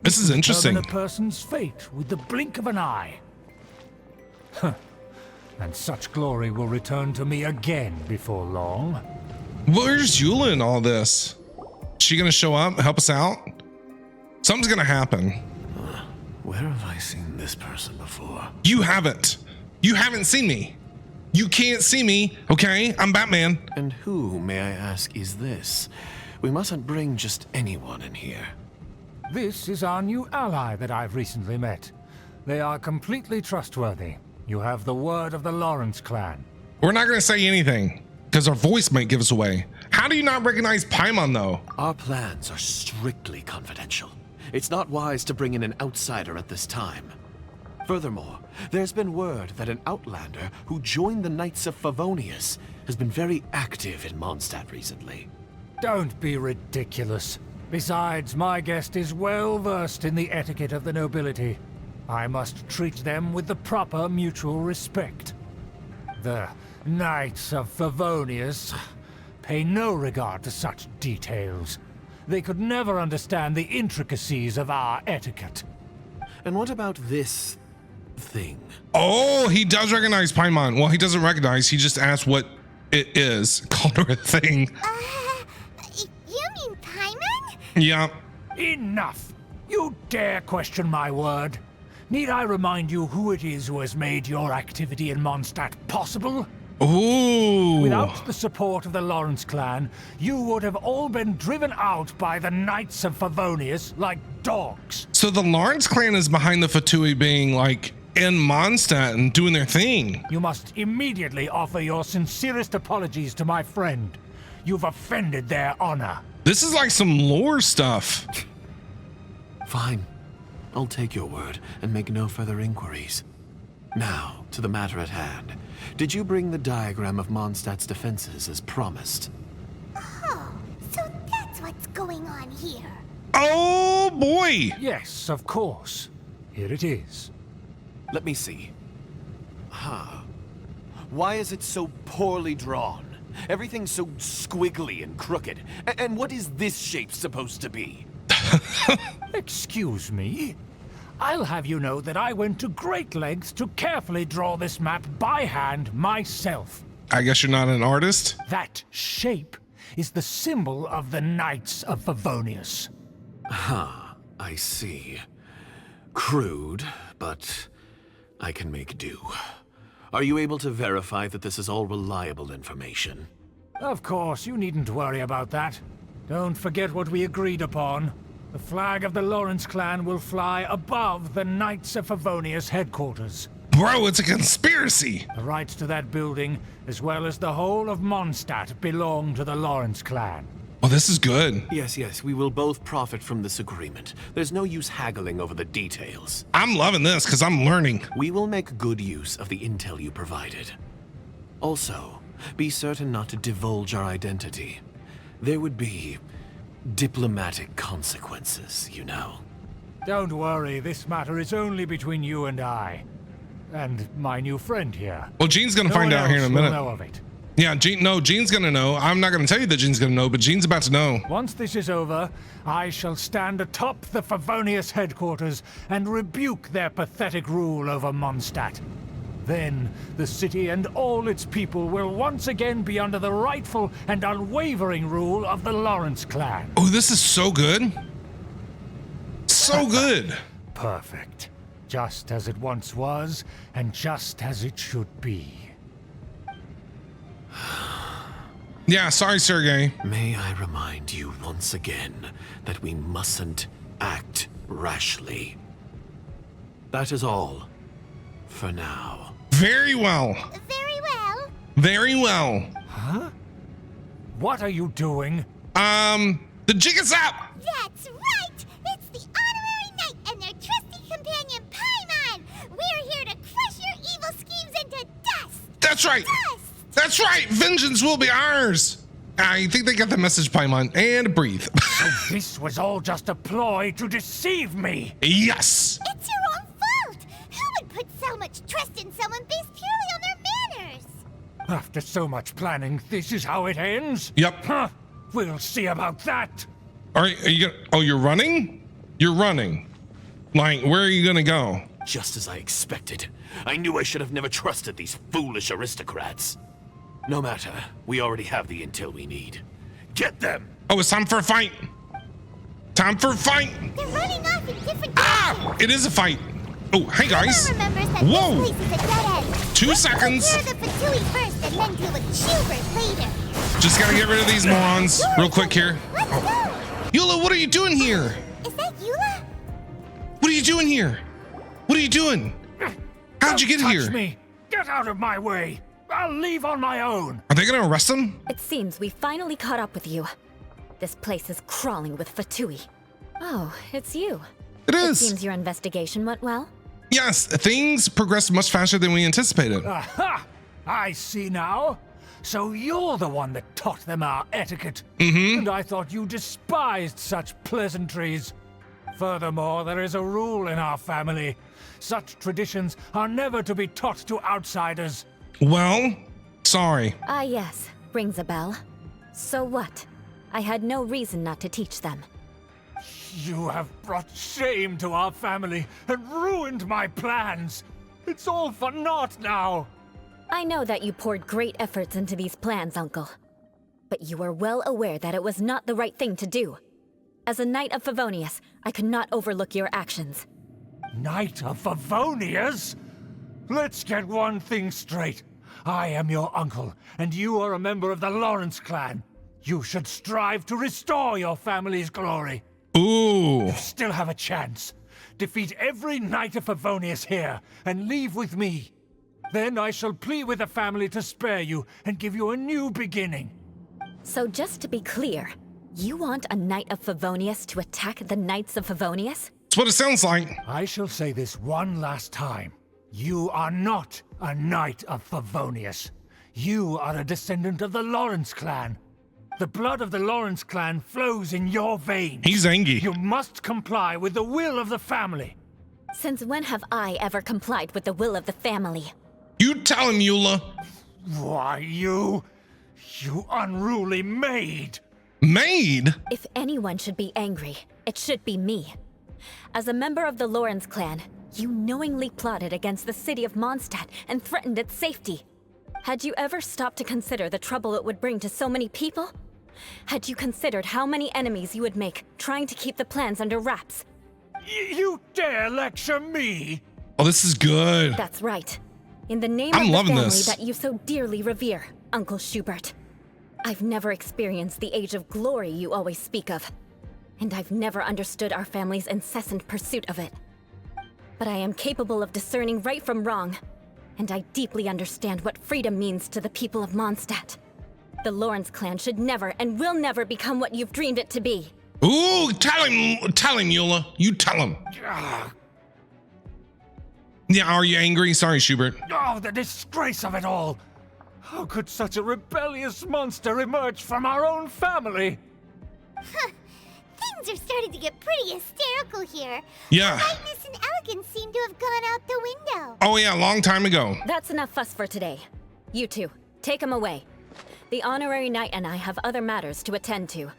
This is interesting. Determine a person's fate with the blink of an eye. And such glory will return to me again before long. Where's Eula in all this? She gonna show up, help us out? Something's gonna happen. Where have I seen this person before? You haven't. You haven't seen me. You can't see me, okay? I'm Batman. And who, may I ask, is this? We mustn't bring just anyone in here. This is our new ally that I've recently met. They are completely trustworthy. You have the word of the Lawrence clan. We're not gonna say anything, because our voice might give us away. How do you not recognize Paimon, though? Our plans are strictly confidential. It's not wise to bring in an outsider at this time. Furthermore, there's been word that an outlander who joined the Knights of Favonius has been very active in Mondstadt recently. Don't be ridiculous. Besides, my guest is well versed in the etiquette of the nobility. I must treat them with the proper mutual respect. The Knights of Favonius pay no regard to such details. They could never understand the intricacies of our etiquette. And what about this thing? Oh, he does recognize Paimon. Well, he doesn't recognize. He just asked what it is. Called her a thing. You mean Paimon? Yeah. Enough! You dare question my word? Need I remind you who it is who has made your activity in Mondstadt possible? Ooh. Without the support of the Lawrence clan, you would have all been driven out by the Knights of Favonius like dogs. So the Lawrence clan is behind the Fatui being like in Mondstadt and doing their thing. You must immediately offer your sincerest apologies to my friend. You've offended their honor. This is like some lore stuff. Fine. I'll take your word and make no further inquiries. Now, to the matter at hand. Did you bring the diagram of Mondstadt's defenses as promised? Oh, so that's what's going on here. Oh boy. Yes, of course. Here it is. Let me see. Huh. Why is it so poorly drawn? Everything's so squiggly and crooked. And what is this shape supposed to be? Excuse me? I'll have you know that I went to great lengths to carefully draw this map by hand myself. I guess you're not an artist? That shape is the symbol of the Knights of Favonius. Huh, I see. Crude, but I can make do. Are you able to verify that this is all reliable information? Of course, you needn't worry about that. Don't forget what we agreed upon. The flag of the Lawrence clan will fly above the Knights of Favonius headquarters. Bro, it's a conspiracy. The rights to that building, as well as the whole of Mondstadt, belong to the Lawrence clan. Oh, this is good. Yes, we will both profit from this agreement. There's no use haggling over the details. I'm loving this because I'm learning. We will make good use of the intel you provided. Also, be certain not to divulge our identity. There would be diplomatic consequences, you know. Don't worry, this matter is only between you and I. And my new friend here. Well, Gene's gonna No find one out here in a else will minute. know of it. Yeah, Gene's gonna know. I'm not gonna tell you that Gene's gonna know, but Gene's about to know. Once this is over, I shall stand atop the Favonius headquarters and rebuke their pathetic rule over Mondstadt. Then, the city and all its people will once again be under the rightful and unwavering rule of the Lawrence clan. Oh, this is so good. So good. Perfect. Just as it once was, and just as it should be. Yeah, sorry, Sergey. May I remind you once again that we mustn't act rashly. That is all. For now. Very well. Very well. Very well. Huh? What are you doing? The jig is up. That's right! It's the Honorary Knight and their trusty companion, Paimon! We're here to crush your evil schemes into dust! That's right. Dust! That's right. Vengeance will be ours. I think they got the message, Paimon. And breathe. So this was all just a ploy to deceive me. Yes. It's your own fault! Who would put so much trust in someone based purely on their manners? After so much planning, this is how it ends? Yep. Huh. We'll see about that. All right. Are you gonna? Oh, you're running. You're running. Like, where are you gonna go? Just as I expected. I knew I should have never trusted these foolish aristocrats. No matter, we already have the intel we need. Get them! Oh, it's time for a fight. Time for a fight. They're running off in different Ah! It is a fight. Oh, hey guys. Paimon remembers that Whoa. this place is a dead end. 2 Let's seconds. take care of the Fatui first and then deal with Schubert later. Just gotta get rid of these morons real quick here. Let's go! Eula, what are you doing here? Is that Eula? What are you doing here? What are you doing? How'd you get Touch here? me. Get out of my way. I'll leave on my own. Are they gonna arrest him? It seems we finally caught up with you. This place is crawling with Fatui. Oh, it's you. It It is. seems your investigation went well. Yes, things progressed much faster than we anticipated. Aha! I see now. So you're the one that taught them our etiquette. Mm-hmm. And I thought you despised such pleasantries. Furthermore, there is a rule in our family. Such traditions are never to be taught to outsiders. Well, sorry. Ah, yes. Rings a bell. So what? I had no reason not to teach them. You have brought shame to our family and ruined my plans. It's all for naught now. I know that you poured great efforts into these plans, Uncle. But you are well aware that it was not the right thing to do. As a Knight of Favonius, I could not overlook your actions. Knight of Favonius? Let's get one thing straight. I am your uncle, and you are a member of the Lawrence clan. You should strive to restore your family's glory. Ooh. You still have a chance. Defeat every Knight of Favonius here, and leave with me. Then I shall plead with the family to spare you and give you a new beginning. So just to be clear, you want a Knight of Favonius to attack the Knights of Favonius? That's what it sounds like. I shall say this one last time. You are not a Knight of Favonius. You are a descendant of the Lawrence clan. The blood of the Lawrence clan flows in your veins. He's angry. You must comply with the will of the family. Since when have I ever complied with the will of the family? You tell him, Eula. Why, you unruly maid! Maid? If anyone should be angry, it should be me. As a member of the Lawrence clan, you knowingly plotted against the city of Mondstadt and threatened its safety. Had you ever stopped to consider the trouble it would bring to so many people? Had you considered how many enemies you would make trying to keep the plans under wraps? You dare lecture me? Oh, this is good. That's right. In the name I'm of the loving family this. that you so dearly revere, Uncle Schubert. I've never experienced the age of glory you always speak of. And I've never understood our family's incessant pursuit of it. But I am capable of discerning right from wrong. And I deeply understand what freedom means to the people of Mondstadt. The Lawrence clan should never and will never become what you've dreamed it to be. Ooh, tell him, Eula. You tell him. Ah, Yeah, are you angry? Sorry, Schubert. oh, the disgrace of it all! How could such a rebellious monster emerge from our own family? Things are starting to get pretty hysterical here. Yeah. Lightness and elegance seem to have gone out the window. Oh, yeah, a long time ago. That's enough fuss for today. You two, take him away. The honorary knight and I have other matters to attend to.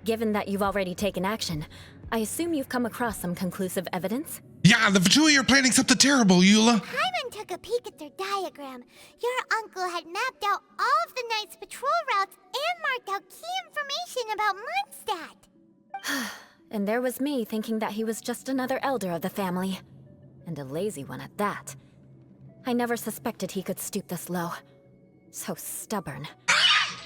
Given that you've already taken action, I assume you've come across some conclusive evidence? Yeah, the Fatui are planning something terrible, Eula. Paimon took a peek at their diagram. Your uncle had mapped out all of the Knight's patrol routes and marked out key information about Mondstadt. And there was me thinking that he was just another elder of the family. And a lazy one at that. I never suspected he could stoop this low. So stubborn.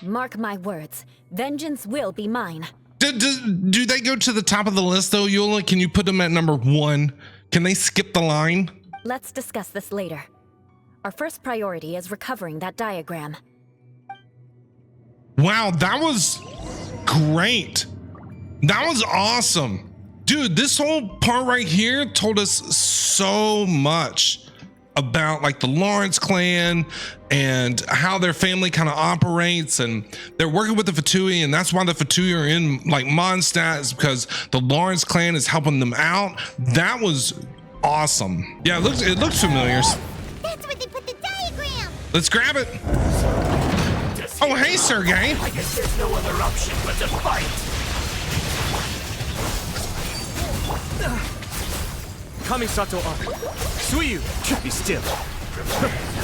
Mark my words, vengeance will be mine. Do they go to the top of the list, though, Eula? Can you put them at number 1? Can they skip the line? Let's discuss this later. Our first priority is recovering that diagram. Wow, that was great. That was awesome. Dude, this whole part right here told us so much about like the Lawrence clan and how their family kind of operates, and they're working with the Fatui, and that's why the Fatui are in like Mondstadt, is because the Lawrence clan is helping them out. That was awesome. Yeah, it looks familiar. That's where they put the diagram. Let's grab it. Oh, hey, Sergey. I guess there's no other option but to fight. Kamisato up. Suiyu, be still.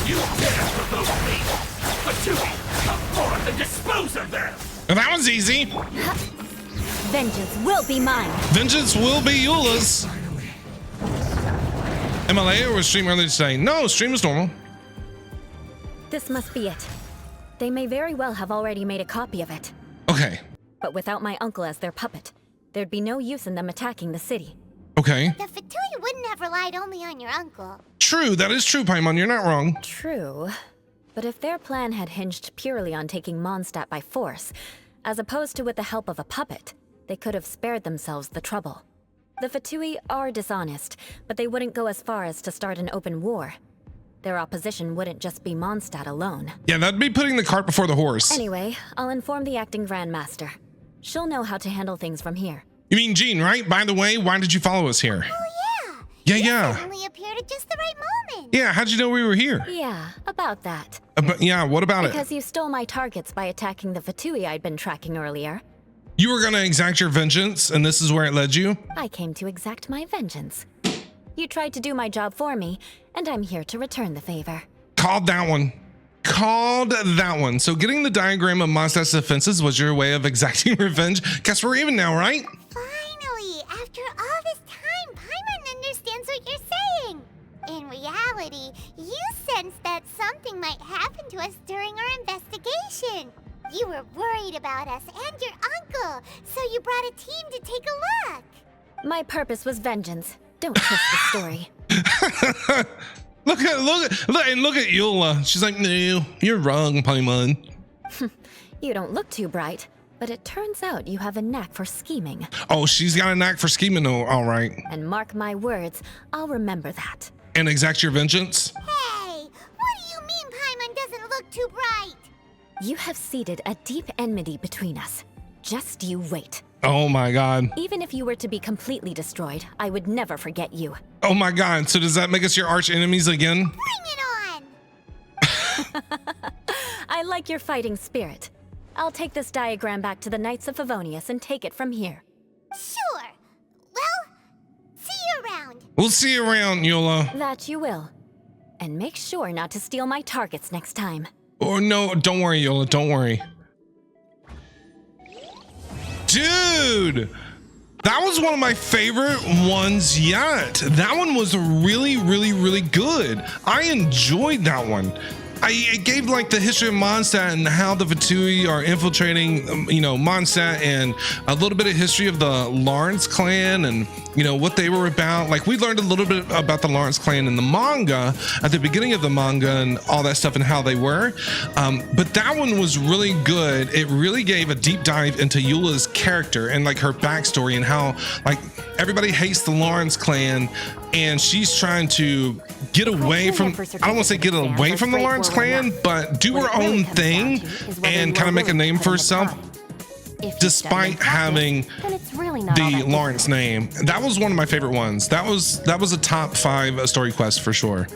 You dare provoke me! Fatui, come forth and dispose of them! And that was easy. Vengeance will be mine. Vengeance will be Eula's. MLA or was stream earlier today? No, stream is normal. This must be it. They may very well have already made a copy of it. Okay. But without my uncle as their puppet, there'd be no use in them attacking the city. Okay. The Fatui wouldn't have relied only on your uncle. True, that is true, Paimon. You're not wrong. True. But if their plan had hinged purely on taking Mondstadt by force, as opposed to with the help of a puppet, they could have spared themselves the trouble. The Fatui are dishonest, but they wouldn't go as far as to start an open war. Their opposition wouldn't just be Mondstadt alone. Yeah, that'd be putting the cart before the horse. Anyway, I'll inform the acting Grandmaster. She'll know how to handle things from here. You mean Jean, right? By the way, why did you follow us here? Oh, yeah. Yeah. You suddenly appeared at just the right moment. Yeah, how'd you know we were here? Yeah, about that. Yeah, what about Because you stole my targets by attacking the Fatui I'd been tracking earlier. You were gonna exact your vengeance, and this is where it led you? I came to exact my vengeance. You tried to do my job for me, and I'm here to return the favor. Called that one. Called that one. So getting the diagram of Mondstadt's defenses was your way of exacting revenge. Guess we're even now, right? Finally, after all this time, Paimon understands what you're saying. In reality, you sensed that something might happen to us during our investigation. You were worried about us and your uncle, so you brought a team to take a look. My purpose was vengeance. Don't twist the story. Look at Eula. She's like, no, you're wrong, Paimon. You don't look too bright, but it turns out you have a knack for scheming. Oh, she's got a knack for scheming, all right. And mark my words, I'll remember that. And exact your vengeance? Hey, what do you mean Paimon doesn't look too bright? You have seeded a deep enmity between us. Just you wait. Oh my God. Even if you were to be completely destroyed, I would never forget you. Oh my God. So does that make us your arch enemies again? Bring it on! I like your fighting spirit. I'll take this diagram back to the Knights of Favonius and take it from here. Sure. Well, see you around. We'll see you around, Eula. That you will. And make sure not to steal my targets next time. Oh no, don't worry, Eula, don't worry. Dude, that was one of my favorite ones yet. That one was really, really, really good. I enjoyed that one. It gave like the history of Mondstadt and how the Fatui are infiltrating, Mondstadt, and a little bit of history of the Lawrence clan and, what they were about. Like we learned a little bit about the Lawrence clan in the manga at the beginning of the manga and all that stuff and how they were. But that one was really good. It really gave a deep dive into Eula's character and like her backstory and how like everybody hates the Lawrence clan and she's trying to get away from, I don't want to say get away from the Lawrence clan, but do her own thing and kind of make a name for herself despite having the Lawrence name. That was one of my favorite ones. That was a top 5 story quest for sure.